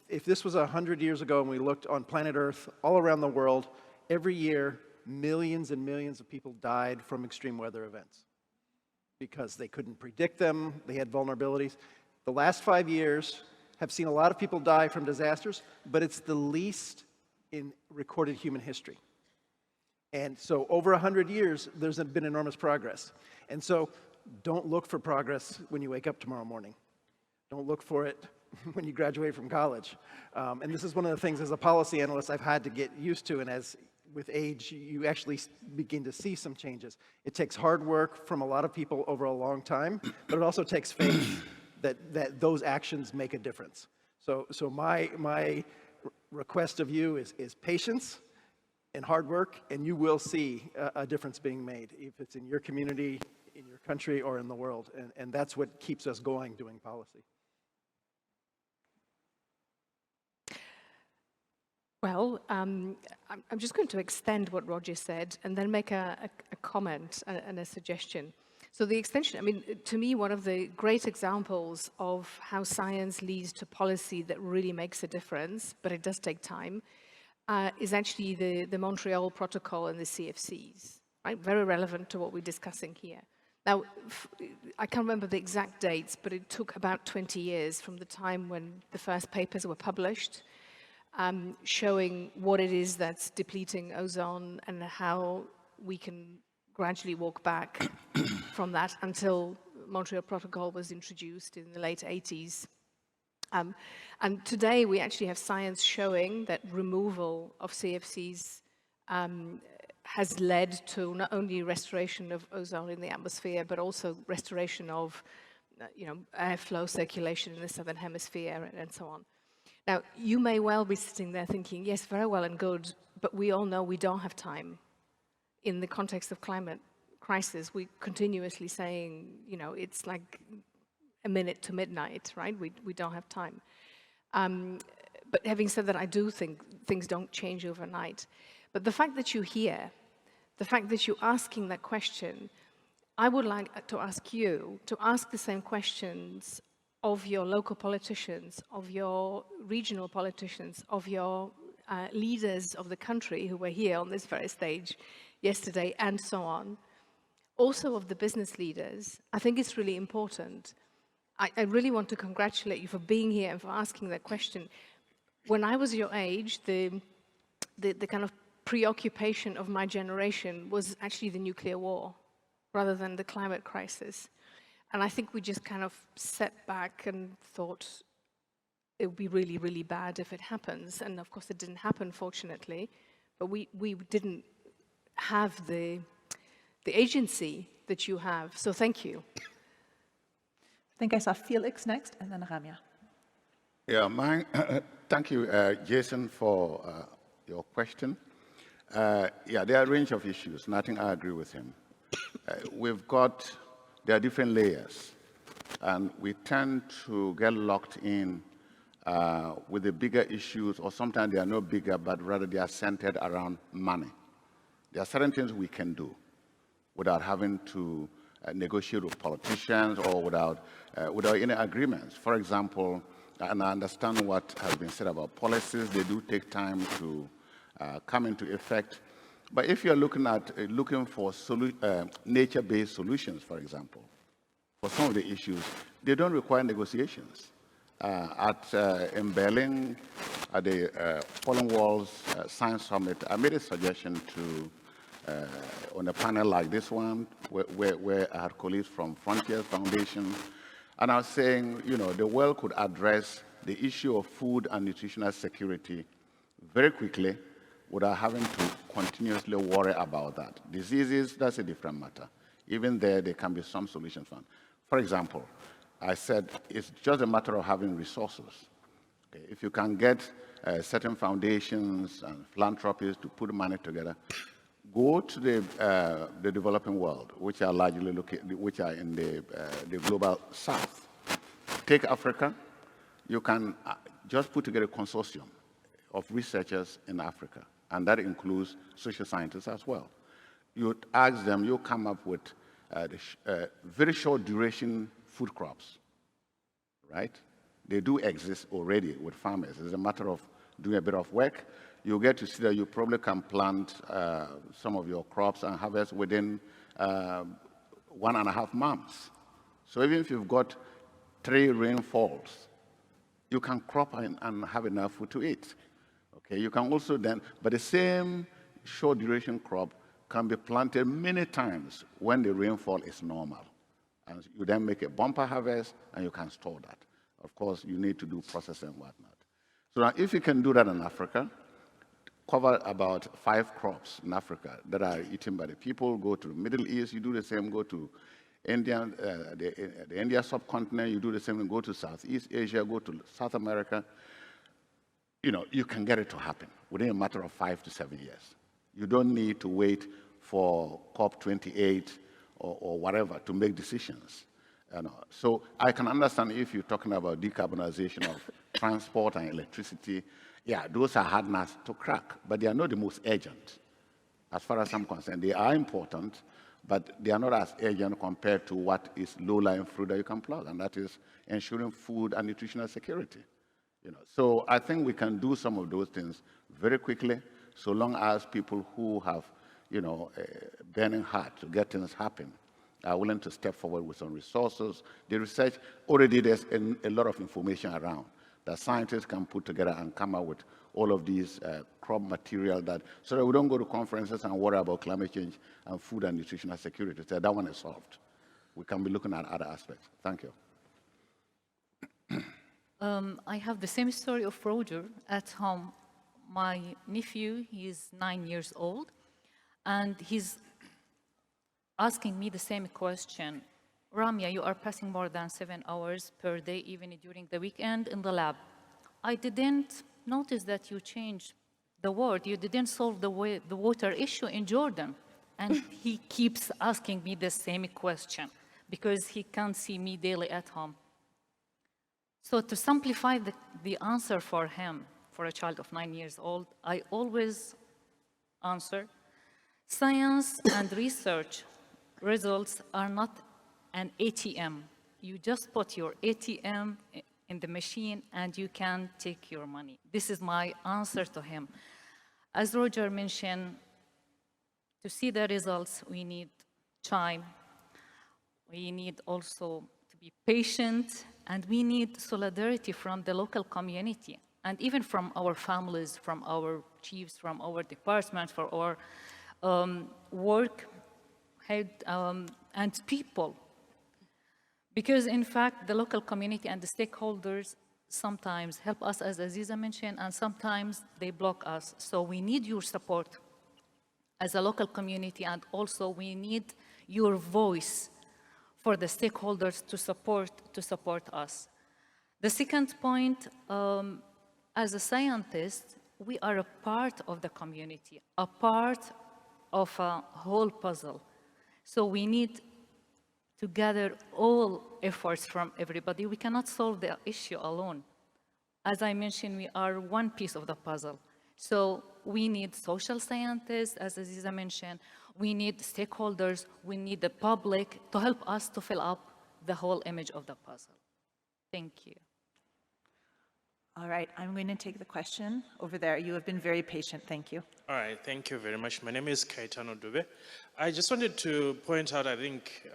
if this was 100 years ago and we looked on planet Earth, all around the world, every year, millions and millions of people died from extreme weather events because they couldn't predict them, they had vulnerabilities. The last 5 years have seen a lot of people die from disasters, but it's the least in recorded human history. And so over 100 years, there's been enormous progress. And so don't look for progress when you wake up tomorrow morning. Don't look for it when you graduate from college. And this is one of the things as a policy analyst I've had to get used to, and as with age, you actually begin to see some changes. It takes hard work from a lot of people over a long time, but it also takes faith that those actions make a difference. So my request of you is patience and hard work, and you will see a difference being made, if it's in your community, in your country, or in the world. And that's what keeps us going doing policy. Well, I'm just going to extend what Roger said and then make a comment and a suggestion. So the extension, I mean, to me, one of the great examples of how science leads to policy that really makes a difference, but it does take time, is actually the Montreal Protocol and the CFCs, right? Very relevant to what we're discussing here. Now, I can't remember the exact dates, but it took about 20 years from the time when the first papers were published, showing what it is that's depleting ozone and how we can gradually walk back from that until Montreal Protocol was introduced in the late 80s. And today we actually have science showing that removal of CFCs has led to not only restoration of ozone in the atmosphere, but also restoration of airflow circulation in the southern hemisphere and so on. Now, you may well be sitting there thinking, yes, very well and good, but we all know we don't have time. In the context of climate crisis, we're continuously saying, it's like a minute to midnight, right? We don't have time. But having said that, I do think things don't change overnight. But the fact that you're here, the fact that you're asking that question, I would like to ask you to ask the same questions of your local politicians, of your regional politicians, of your leaders of the country who were here on this very stage yesterday, and so on. Also of the business leaders. I think it's really important. I really want to congratulate you for being here and for asking that question. When I was your age, the kind of preoccupation of my generation was actually the nuclear war rather than the climate crisis. And I think we just kind of sat back and thought it would be really, really bad if it happens. And of course it didn't happen, fortunately, but we didn't have the agency that you have. So thank you. I think I saw Felix next, and then Ramya. Yeah, thank you, Jason, for your question. Yeah, there are a range of issues, and I think I agree with him. There are different layers, and we tend to get locked in with the bigger issues, or sometimes they are not bigger, but rather they are centered around money. There are certain things we can do without having to negotiate with politicians or without any agreements. For example, and I understand what has been said about policies, they do take time to come into effect. But if you're looking for nature-based solutions, for example, for some of the issues, they don't require negotiations. In Berlin, at the Fallen Walls Science Summit, I made a suggestion on a panel like this one, where I had colleagues from Frontiers Foundation, and I was saying, the world could address the issue of food and nutritional security very quickly without having to continuously worry about that. Diseases, that's a different matter. Even there can be some solutions found. For example, I said it's just a matter of having resources. Okay? If you can get certain foundations and philanthropies to put money together, go to the developing world, which are largely in the global south. Take Africa. You can just put together a consortium of researchers in Africa, and that includes social scientists as well. You ask them, you come up with very short duration food crops, right? They do exist already with farmers. It's a matter of doing a bit of work. You get to see that you probably can plant some of your crops and harvest within 1.5 months. So even if you've got 3 rainfalls, you can crop and have enough food to eat. Okay, you can also but the same short duration crop can be planted many times when the rainfall is normal. And you then make a bumper harvest and you can store that. Of course, you need to do processing and whatnot. So now if you can do that in Africa, cover about 5 crops in Africa that are eaten by the people, go to the Middle East, you do the same, go to India, the India subcontinent, you do the same, go to Southeast Asia, go to South America. You can get it to happen within a matter of 5 to 7 years. You don't need to wait for COP28 or whatever to make decisions. So I can understand if you're talking about decarbonization of transport and electricity. Yeah, those are hard nuts to crack, but they are not the most urgent. As far as I'm concerned, they are important, but they are not as urgent compared to what is low-lying fruit that you can plug, and that is ensuring food and nutritional security. So I think we can do some of those things very quickly, so long as people who have, a burning heart to get things happen are willing to step forward with some resources. The research, already there's a lot of information around that scientists can put together and come up with all of these crop material so that we don't go to conferences and worry about climate change and food and nutritional security. So that one is solved. We can be looking at other aspects. Thank you. I have the same story of Roger at home. My nephew, he is 9 years old, And he's asking me the same question. Ramya, you are passing more than 7 hours per day, even during the weekend in the lab. I didn't notice that you changed the word. You didn't solve the water issue in Jordan. And he keeps asking me the same question because he can't see me daily at home. So to simplify the answer for him, for a child of 9 years old, I always answer, science and research results are not an ATM. You just put your ATM in the machine and you can take your money. This is my answer to him. As Roger mentioned, to see the results, we need time. We need also to be patient, and we need solidarity from the local community, and even from our families, from our chiefs, from our departments, for our work head and people. Because in fact, the local community and the stakeholders sometimes help us, as Aziza mentioned, and sometimes they block us. So we need your support as a local community, and also we need your voice for the stakeholders to support us. The second point, as a scientist, we are a part of the community, a part of a whole puzzle. So we need to gather all efforts from everybody. We cannot solve the issue alone. As I mentioned, we are one piece of the puzzle. So we need social scientists, as Aziza mentioned. We need stakeholders. We need the public to help us to fill up the whole image of the puzzle. Thank you. All right, I'm going to take the question over there. You have been very patient. Thank you. All right, thank you very much. My name is Kaitano Dube. I just wanted to point out, I think,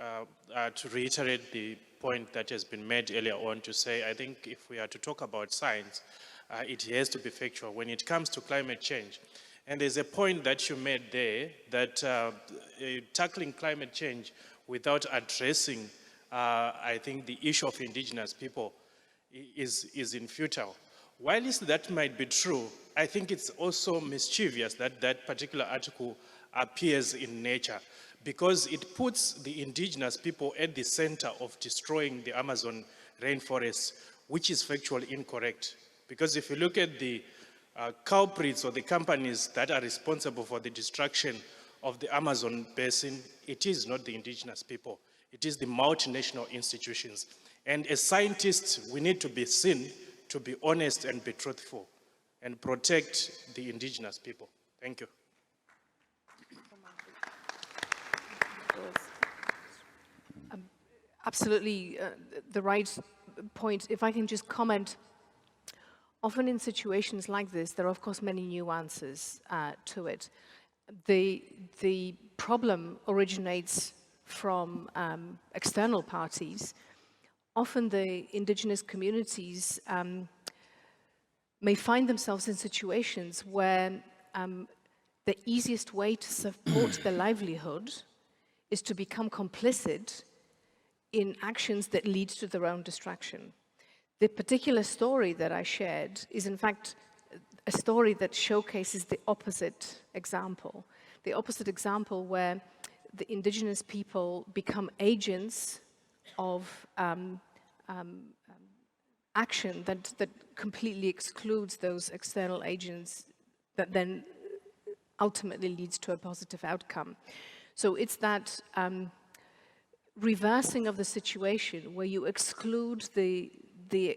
to reiterate the point that has been made earlier on, to say, I think if we are to talk about science, it has to be factual when it comes to climate change. And there's a point that you made there that tackling climate change without addressing, I think, the issue of indigenous people is infutile. While that might be true, I think it's also mischievous that that particular article appears in Nature, because it puts the indigenous people at the center of destroying the Amazon rainforest, which is factually incorrect. Because if you look at the culprits or the companies that are responsible for the destruction of the Amazon basin, it is not the indigenous people. It is the multinational institutions. And as scientists, we need to be seen to be honest and be truthful and protect the indigenous people. Thank you. Absolutely the right point. If I can just comment, often in situations like this, there are of course many nuances to it. The problem originates from external parties. Often the indigenous communities may find themselves in situations where the easiest way to support their livelihood is to become complicit in actions that lead to their own destruction. The particular story that I shared is in fact a story that showcases the opposite example. The opposite example where the indigenous people become agents of action that completely excludes those external agents, that then ultimately leads to a positive outcome. So it's that reversing of the situation where you exclude the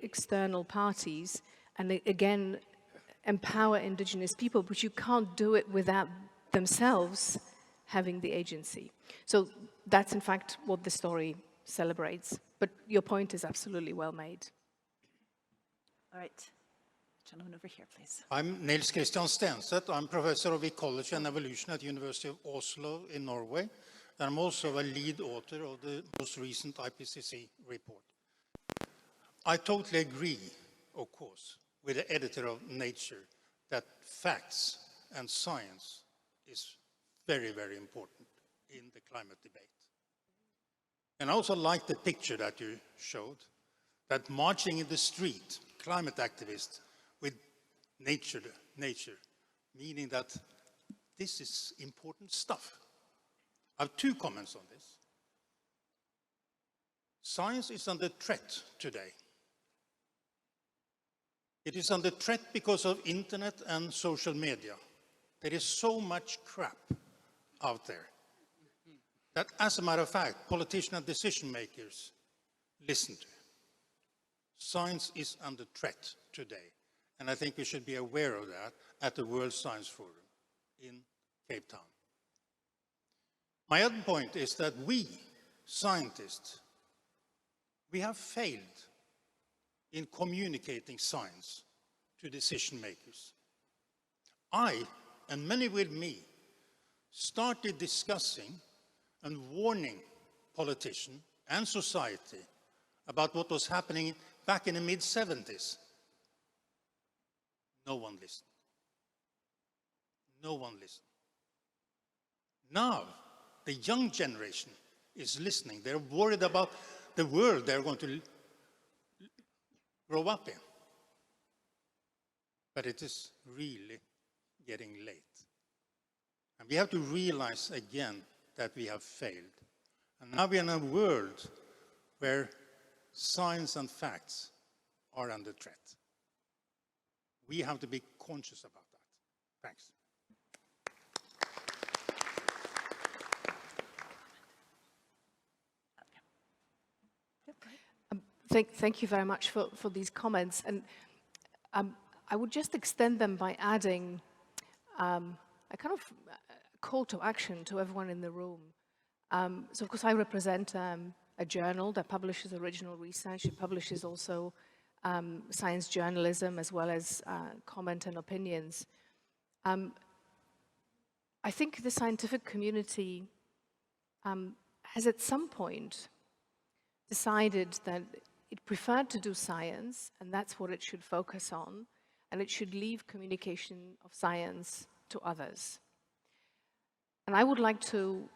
external parties and again empower indigenous people, but you can't do it without themselves having the agency. So that's in fact what the story celebrates. But your point is absolutely well made. All right. Gentleman over here, please. I'm Nils Christian Stenseth. I'm professor of ecology and evolution at the University of Oslo in Norway. And I'm also a lead author of the most recent IPCC report. I totally agree, of course, with the editor of Nature that facts and science is very, very important in the climate debate. And I also like the picture that you showed, that marching in the street, climate activists with nature, meaning that this is important stuff. I have 2 comments on this. Science is under threat today. It is under threat because of internet and social media. There is so much crap out there that, as a matter of fact, politicians and decision makers listen to. Science is under threat today, and I think we should be aware of that at the World Science Forum in Cape Town. My other point is that we, scientists, we have failed in communicating science to decision makers. I, and many with me, started discussing and warning politicians and society about what was happening back in the mid-70s. No one listened. No one listened. Now, the young generation is listening. They're worried about the world they're going to grow up in. But it is really getting late. And we have to realize again that we have failed. And now we're in a world where science and facts are under threat. We have to be conscious about that. Thanks. Thank you very much for these comments. And I would just extend them by adding a kind of call to action to everyone in the room. So, of course, I represent a journal that publishes original research. It publishes also science journalism as well as comment and opinions. I think the scientific community has at some point decided that it preferred to do science, and that's what it should focus on, and it should leave communication of science to others. And I would like to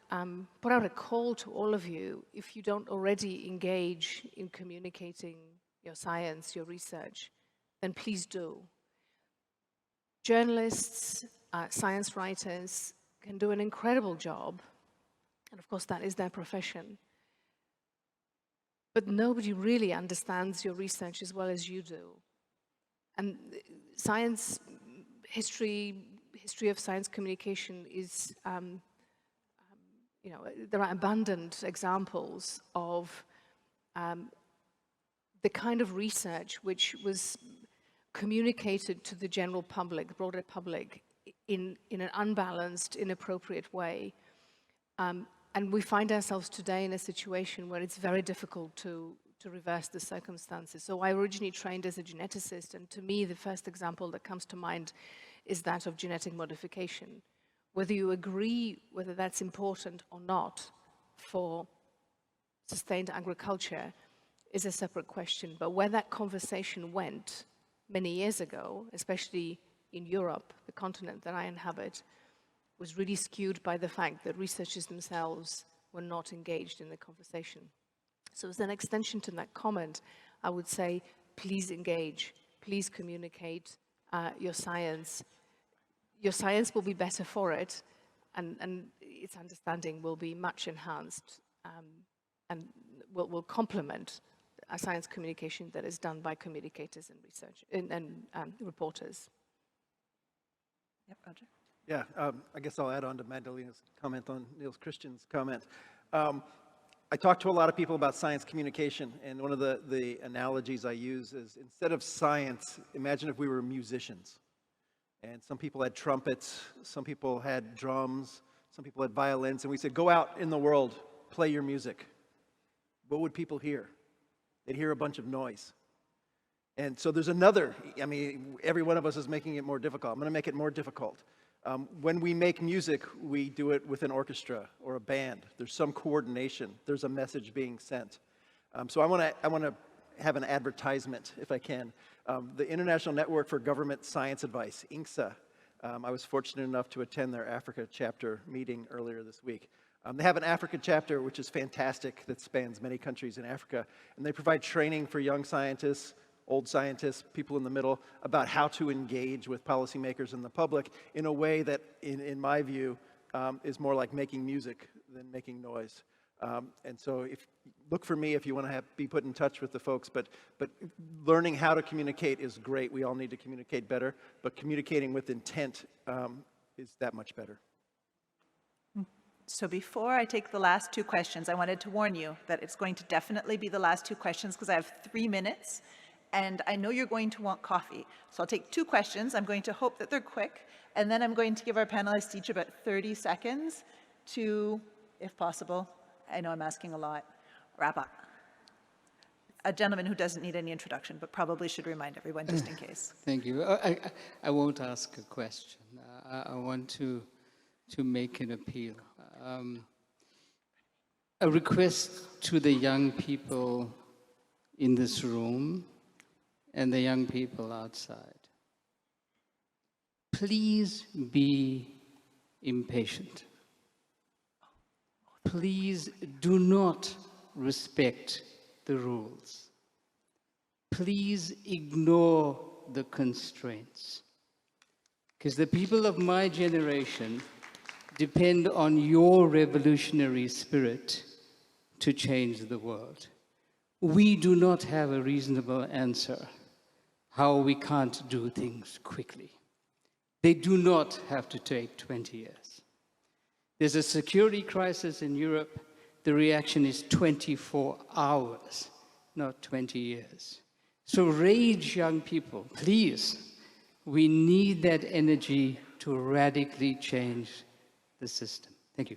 put out a call to all of you, if you don't already engage in communicating your science, your research, then please do. Journalists, science writers can do an incredible job, and of course that is their profession. But nobody really understands your research as well as you do. And science, history of science communication is, you know, there are abundant examples of the kind of research which was communicated to the general public, the broader public, in an unbalanced, inappropriate way. And we find ourselves today in a situation where it's very difficult to reverse the circumstances. So I originally trained as a geneticist, and to me, the first example that comes to mind is that of genetic modification. Whether you agree whether that's important or not for sustained agriculture is a separate question. But where that conversation went many years ago, especially in Europe, the continent that I inhabit, was really skewed by the fact that researchers themselves were not engaged in the conversation. So as an extension to that comment, I would say, please engage, please communicate your science. Your science will be better for it, and its understanding will be much enhanced and will complement a science communication that is done by communicators and research and reporters. Yep, Roger. Yeah, I guess I'll add on to Magdalena's comment on Niels Christian's comment. I talk to a lot of people about science communication, and one of the analogies I use is, instead of science, imagine if we were musicians. And some people had trumpets, some people had drums, some people had violins, and we said, go out in the world, play your music. What would people hear? They'd hear a bunch of noise. And so there's another, I mean, every one of us is making it more difficult. I'm going to make it more difficult. When we make music, we do it with an orchestra or a band. There's some coordination. There's a message being sent. So I want to have an advertisement, if I can. The International Network for Government Science Advice, INGSA. I was fortunate enough to attend their Africa chapter meeting earlier this week. They have an Africa chapter, which is fantastic, that spans many countries in Africa. And they provide training for young scientists old scientists, people in the middle, about how to engage with policymakers and the public in a way that, in my view, is more like making music than making noise. And so look for me if you want to be put in touch with the folks, but learning how to communicate is great. We all need to communicate better, but communicating with intent is that much better. So before I take the last two questions, I wanted to warn you that it's going to definitely be the last two questions because I have 3 minutes and I know you're going to want coffee. So I'll take 2 questions. I'm going to hope that they're quick, and then I'm going to give our panelists each about 30 seconds to, if possible, I know I'm asking a lot, wrap up. A gentleman who doesn't need any introduction, but probably should remind everyone just in case. Thank you. I won't ask a question. I want to make an appeal. A request to the young people in this room and the young people outside. Please be impatient. Please do not respect the rules. Please ignore the constraints. Because the people of my generation depend on your revolutionary spirit to change the world. We do not have a reasonable answer how we can't do things quickly. They do not have to take 20 years. There's a security crisis in Europe. The reaction is 24 hours, not 20 years. So rage, young people, please. We need that energy to radically change the system. Thank you.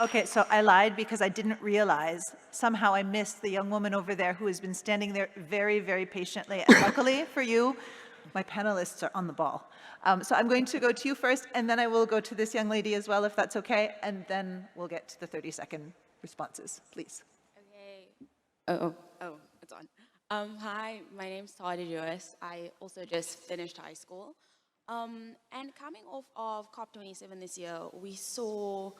Okay, so I lied because I didn't realize. Somehow I missed the young woman over there who has been standing there very, very patiently. And luckily for you, my panelists are on the ball. So I'm going to go to you first, and then I will go to this young lady as well, if that's okay, and then we'll get to the 30-second responses, please. Okay. It's on. Hi, my name's Tadi Joyce. I also just finished high school. And coming off of COP27 this year, we saw,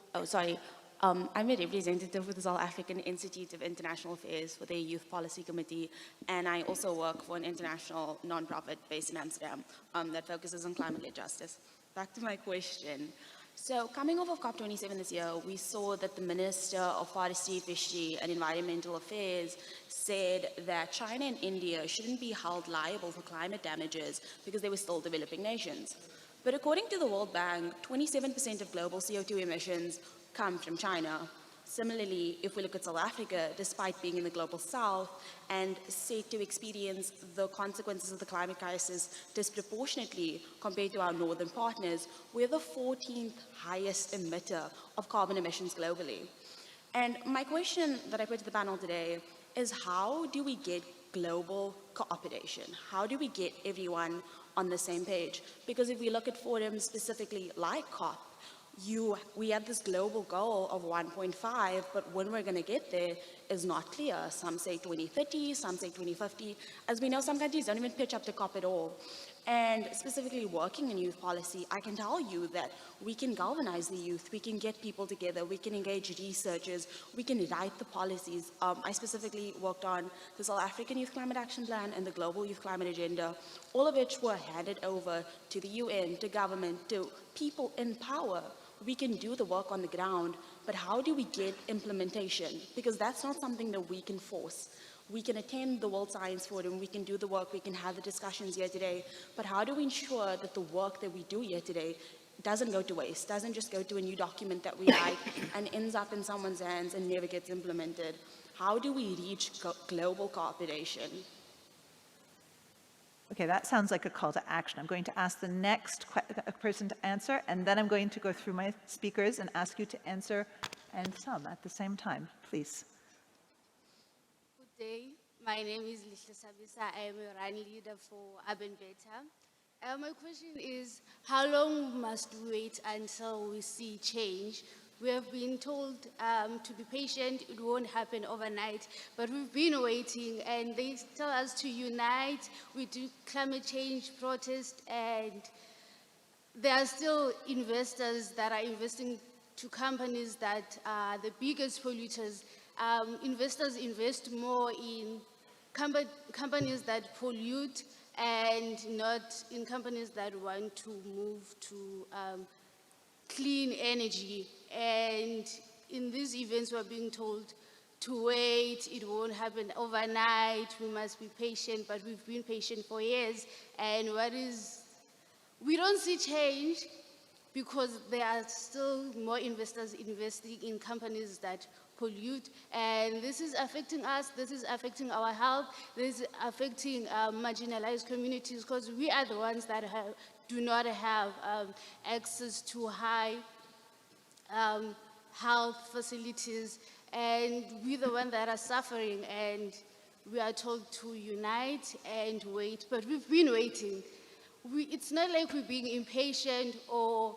I'm a representative with the South African Institute of International Affairs for their Youth Policy Committee, and I also work for an international nonprofit based in Amsterdam that focuses on climate-led justice. Back to my question. So coming off of COP27 this year, we saw that the Minister of Forestry, Fishery and Environmental Affairs said that China and India shouldn't be held liable for climate damages because they were still developing nations. But according to the World Bank, 27% of global CO2 emissions come from China. Similarly, if we look at South Africa, despite being in the global south and said to experience the consequences of the climate crisis disproportionately compared to our northern partners, we're the 14th highest emitter of carbon emissions globally. And my question that I put to the panel today is, how do we get global cooperation? How do we get everyone on the same page? Because if we look at forums specifically like COP, we have this global goal of 1.5, but when we're going to get there is not clear. Some say 2030, some say 2050. As we know, some countries don't even pitch up to COP at all. And specifically working in youth policy, I can tell you that we can galvanize the youth, we can get people together, we can engage researchers, we can write the policies. I specifically worked on the South African Youth Climate Action Plan and the Global Youth Climate Agenda, all of which were handed over to the UN, to government, to people in power. We can do the work on the ground, but how do we get implementation? Because that's not something that we can force. We can attend the World Science Forum, we can do the work, we can have the discussions here today, but how do we ensure that the work that we do here today doesn't go to waste, doesn't just go to a new document that we write and ends up in someone's hands and never gets implemented? How do we reach global cooperation? Okay, that sounds like a call to action. I'm going to ask the next person to answer, and then I'm going to go through my speakers and ask you to answer and some at the same time, please. Good day. My name is Lihle Sabisa. I am a RAN leader for Urban Better. My question is, how long must we wait until we see change? We have been told to be patient, it won't happen overnight, but we've been waiting, and they tell us to unite, we do climate change protest, and there are still investors that are investing to companies that are the biggest polluters investors invest more in companies that pollute and not in companies that want to move to clean energy. And in these events, we're being told to wait, it won't happen overnight, we must be patient, but we've been patient for years. And we don't see change because there are still more investors investing in companies that pollute, and this is affecting us, this is affecting our health, this is affecting marginalized communities, because we are the ones that do not have access to high health facilities, and we're the ones that are suffering, and we are told to unite and wait, but we've been waiting. It's not like we're being impatient or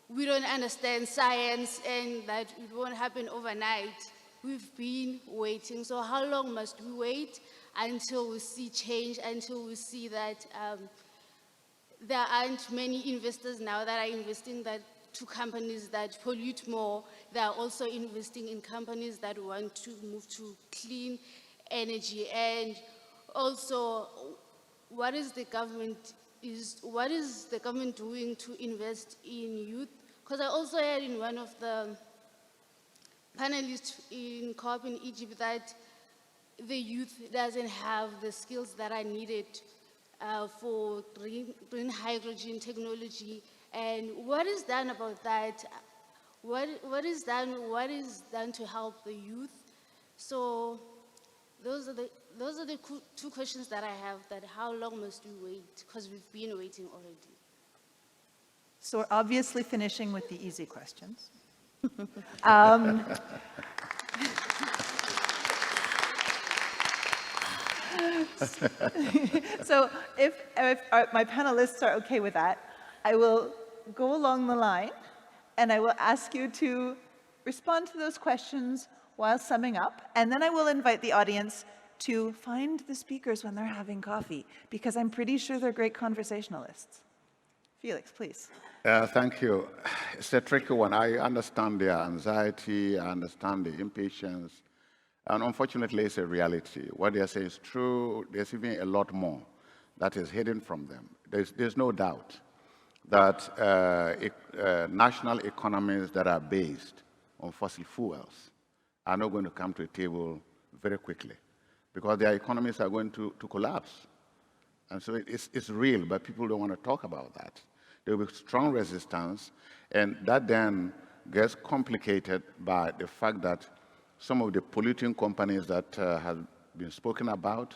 we don't understand science and that it won't happen overnight. We've been waiting. So how long must we wait until we see change, until we see that there aren't many investors now that are investing to companies that pollute more? They are also investing in companies that want to move to clean energy. And also, what is the government doing to invest in youth? Because I also heard in one of the panelists in COP in Egypt that the youth doesn't have the skills that are needed for green hydrogen technology. And what is done about that? What is done to help the youth? So those are the two questions that I have, that how long must we wait? Because we've been waiting already. So we're obviously finishing with the easy questions. So if my panelists are okay with that, I will go along the line and I will ask you to respond to those questions while summing up, and then I will invite the audience to find the speakers when they're having coffee, because I'm pretty sure they're great conversationalists. Felix, please. Thank you. It's a tricky one. I understand their anxiety, I understand the impatience, and unfortunately it's a reality. What they say is true. There's even a lot more that is hidden from them. There's no doubt that national economies that are based on fossil fuels are not going to come to a table very quickly, because their economies are going to collapse. And so it's real, but people don't want to talk about that. There will be strong resistance, and that then gets complicated by the fact that some of the polluting companies that have been spoken about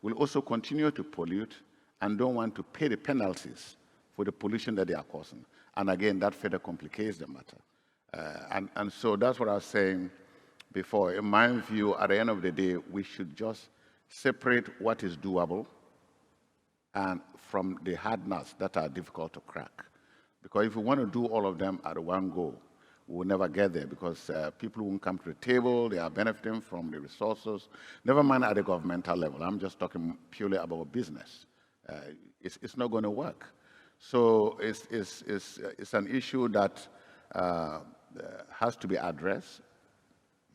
will also continue to pollute and don't want to pay the penalties for the pollution that they are causing. And again, that further complicates the matter. And so that's what I was saying before. In my view, at the end of the day, we should just separate what is doable and from the hard nuts that are difficult to crack. Because if we want to do all of them at one go, we will never get there, because people won't come to the table, they are benefiting from the resources, never mind at the governmental level. I'm just talking purely about business. It's not going to work. So it's an issue that has to be addressed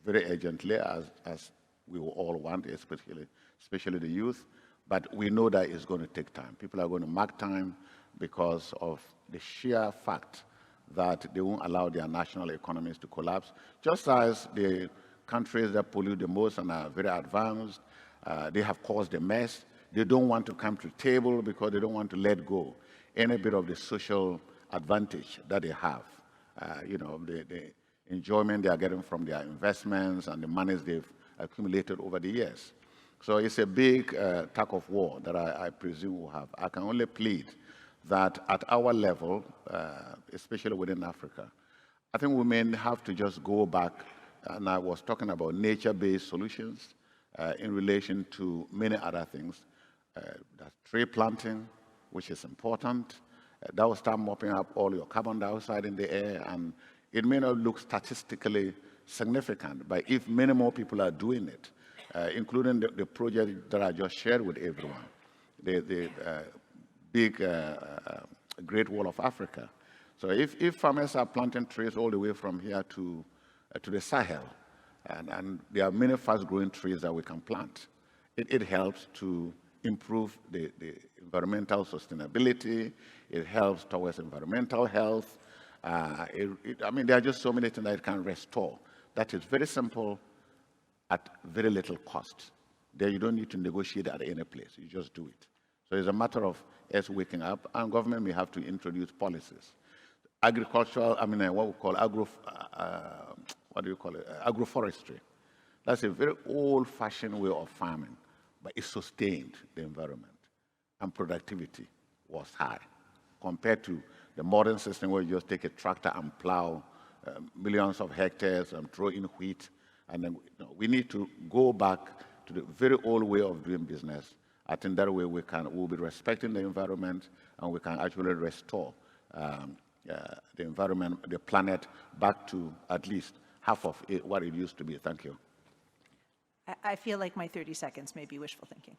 very urgently, as we all want, especially the youth. But we know that it's going to take time. People are going to mark time because of the sheer fact that they won't allow their national economies to collapse. Just as the countries that pollute the most and are very advanced, they have caused a mess. They don't want to come to the table because they don't want to let go any bit of the social advantage that they have. The enjoyment they are getting from their investments and the monies they've accumulated over the years. So it's a big tug of war that I presume we'll have. I can only plead that at our level, especially within Africa, I think we may have to just go back, and I was talking about nature-based solutions in relation to many other things. That's tree planting, which is important. That will start mopping up all your carbon dioxide in the air, and it may not look statistically significant, but if many more people are doing it, including the project that I just shared with everyone, the big Great Wall of Africa. So if farmers are planting trees all the way from here to the Sahel, And there are many fast-growing trees that we can plant. It helps to improve the environmental sustainability. It helps towards environmental health. I mean, there are just so many things that it can restore. That is very simple at very little cost. There you don't need to negotiate at any place. You just do it. So it's a matter of us waking up, and government may have to introduce policies. Agricultural, I mean, what we call agroforestry. That's a very old-fashioned way of farming, but it sustained the environment, and productivity was high compared to the modern system where you just take a tractor and plow millions of hectares and throw in wheat. And then we need to go back to the very old way of doing business. I think that way we'll be respecting the environment, and we can actually restore the environment, the planet, back to at least half of what it used to be. Thank you. I feel like my 30 seconds may be wishful thinking.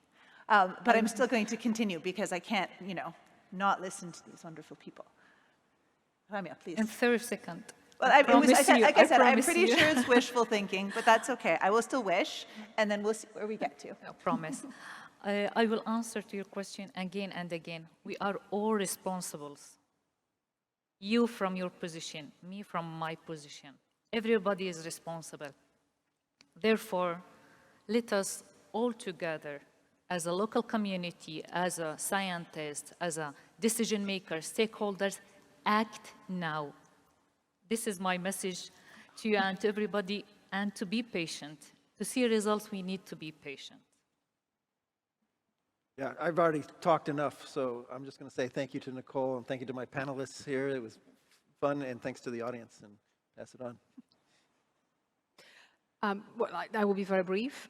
But I'm still going to continue because I can't, not listen to these wonderful people. Ramya, please. In 30 seconds. Well, like I said, I'm pretty sure it's wishful thinking, but that's okay. I will still wish, and then we'll see where we get to. I promise. I will answer to your question again and again. We are all responsible. You from your position, me from my position. Everybody is responsible. Therefore, let us all together, as a local community, as a scientist, as a decision maker, stakeholders, act now. This is my message to you and to everybody, and to be patient. To see results, we need to be patient. Yeah, I've already talked enough, so I'm just going to say thank you to Nicole and thank you to my panelists here. It was fun, and thanks to the audience, and pass it on. Well, I will be very brief.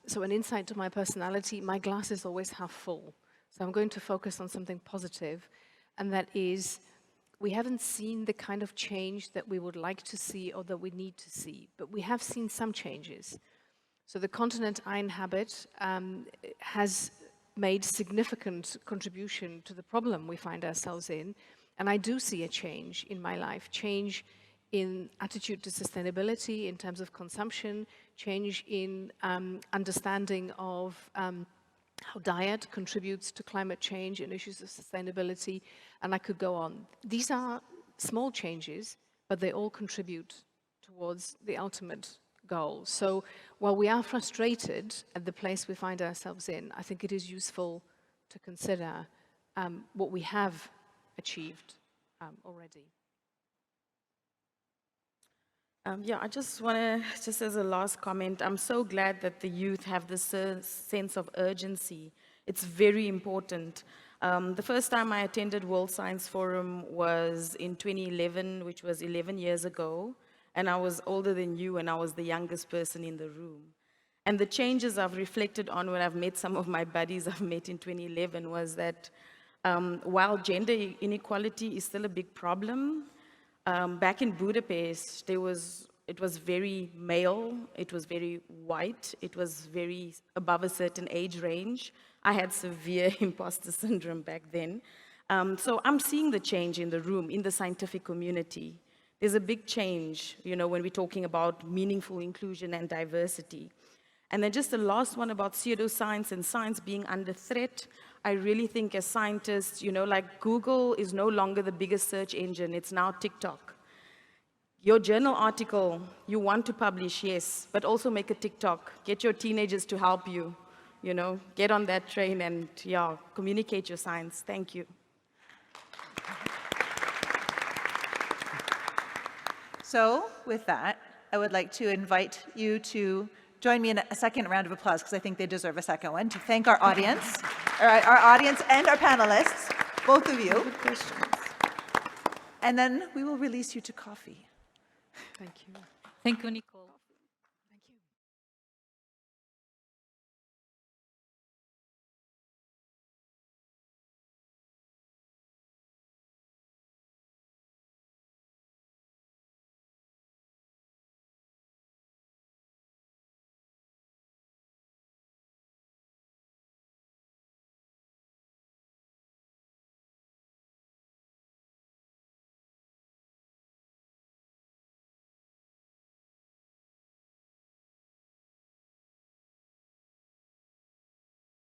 So an insight to my personality, my glass is always half full. So I'm going to focus on something positive, and that is we haven't seen the kind of change that we would like to see or that we need to see, but we have seen some changes. So the continent I inhabit has made significant contribution to the problem we find ourselves in, and I do see a change in my life, change in attitude to sustainability in terms of consumption, change in understanding of how diet contributes to climate change and issues of sustainability, and I could go on. These are small changes, but they all contribute towards the ultimate goal. So while we are frustrated at the place we find ourselves in, I think it is useful to consider what we have achieved already. Yeah, I just want to, just as a last comment, I'm so glad that the youth have this sense of urgency. It's very important. The first time I attended World Science Forum was in 2011, which was 11 years ago, and I was older than you, and I was the youngest person in the room. And the changes I've reflected on when I've met some of my buddies I've met in 2011 was that while gender inequality is still a big problem, back in Budapest, it was very male, it was very white, it was very above a certain age range. I had severe imposter syndrome back then. So I'm seeing the change in the room, in the scientific community. There's a big change, when we're talking about meaningful inclusion and diversity. And then just the last one about pseudoscience and science being under threat. I really think as scientists, like Google is no longer the biggest search engine, it's now TikTok. Your journal article, you want to publish, yes, but also make a TikTok. Get your teenagers to help you, get on that train and, communicate your science. Thank you. So with that, I would like to invite you to join me in a second round of applause, because I think they deserve a second one, to thank our audience, our audience and our panelists, both of you. Good questions. And then we will release you to coffee. Thank you. Thank you, Nicole.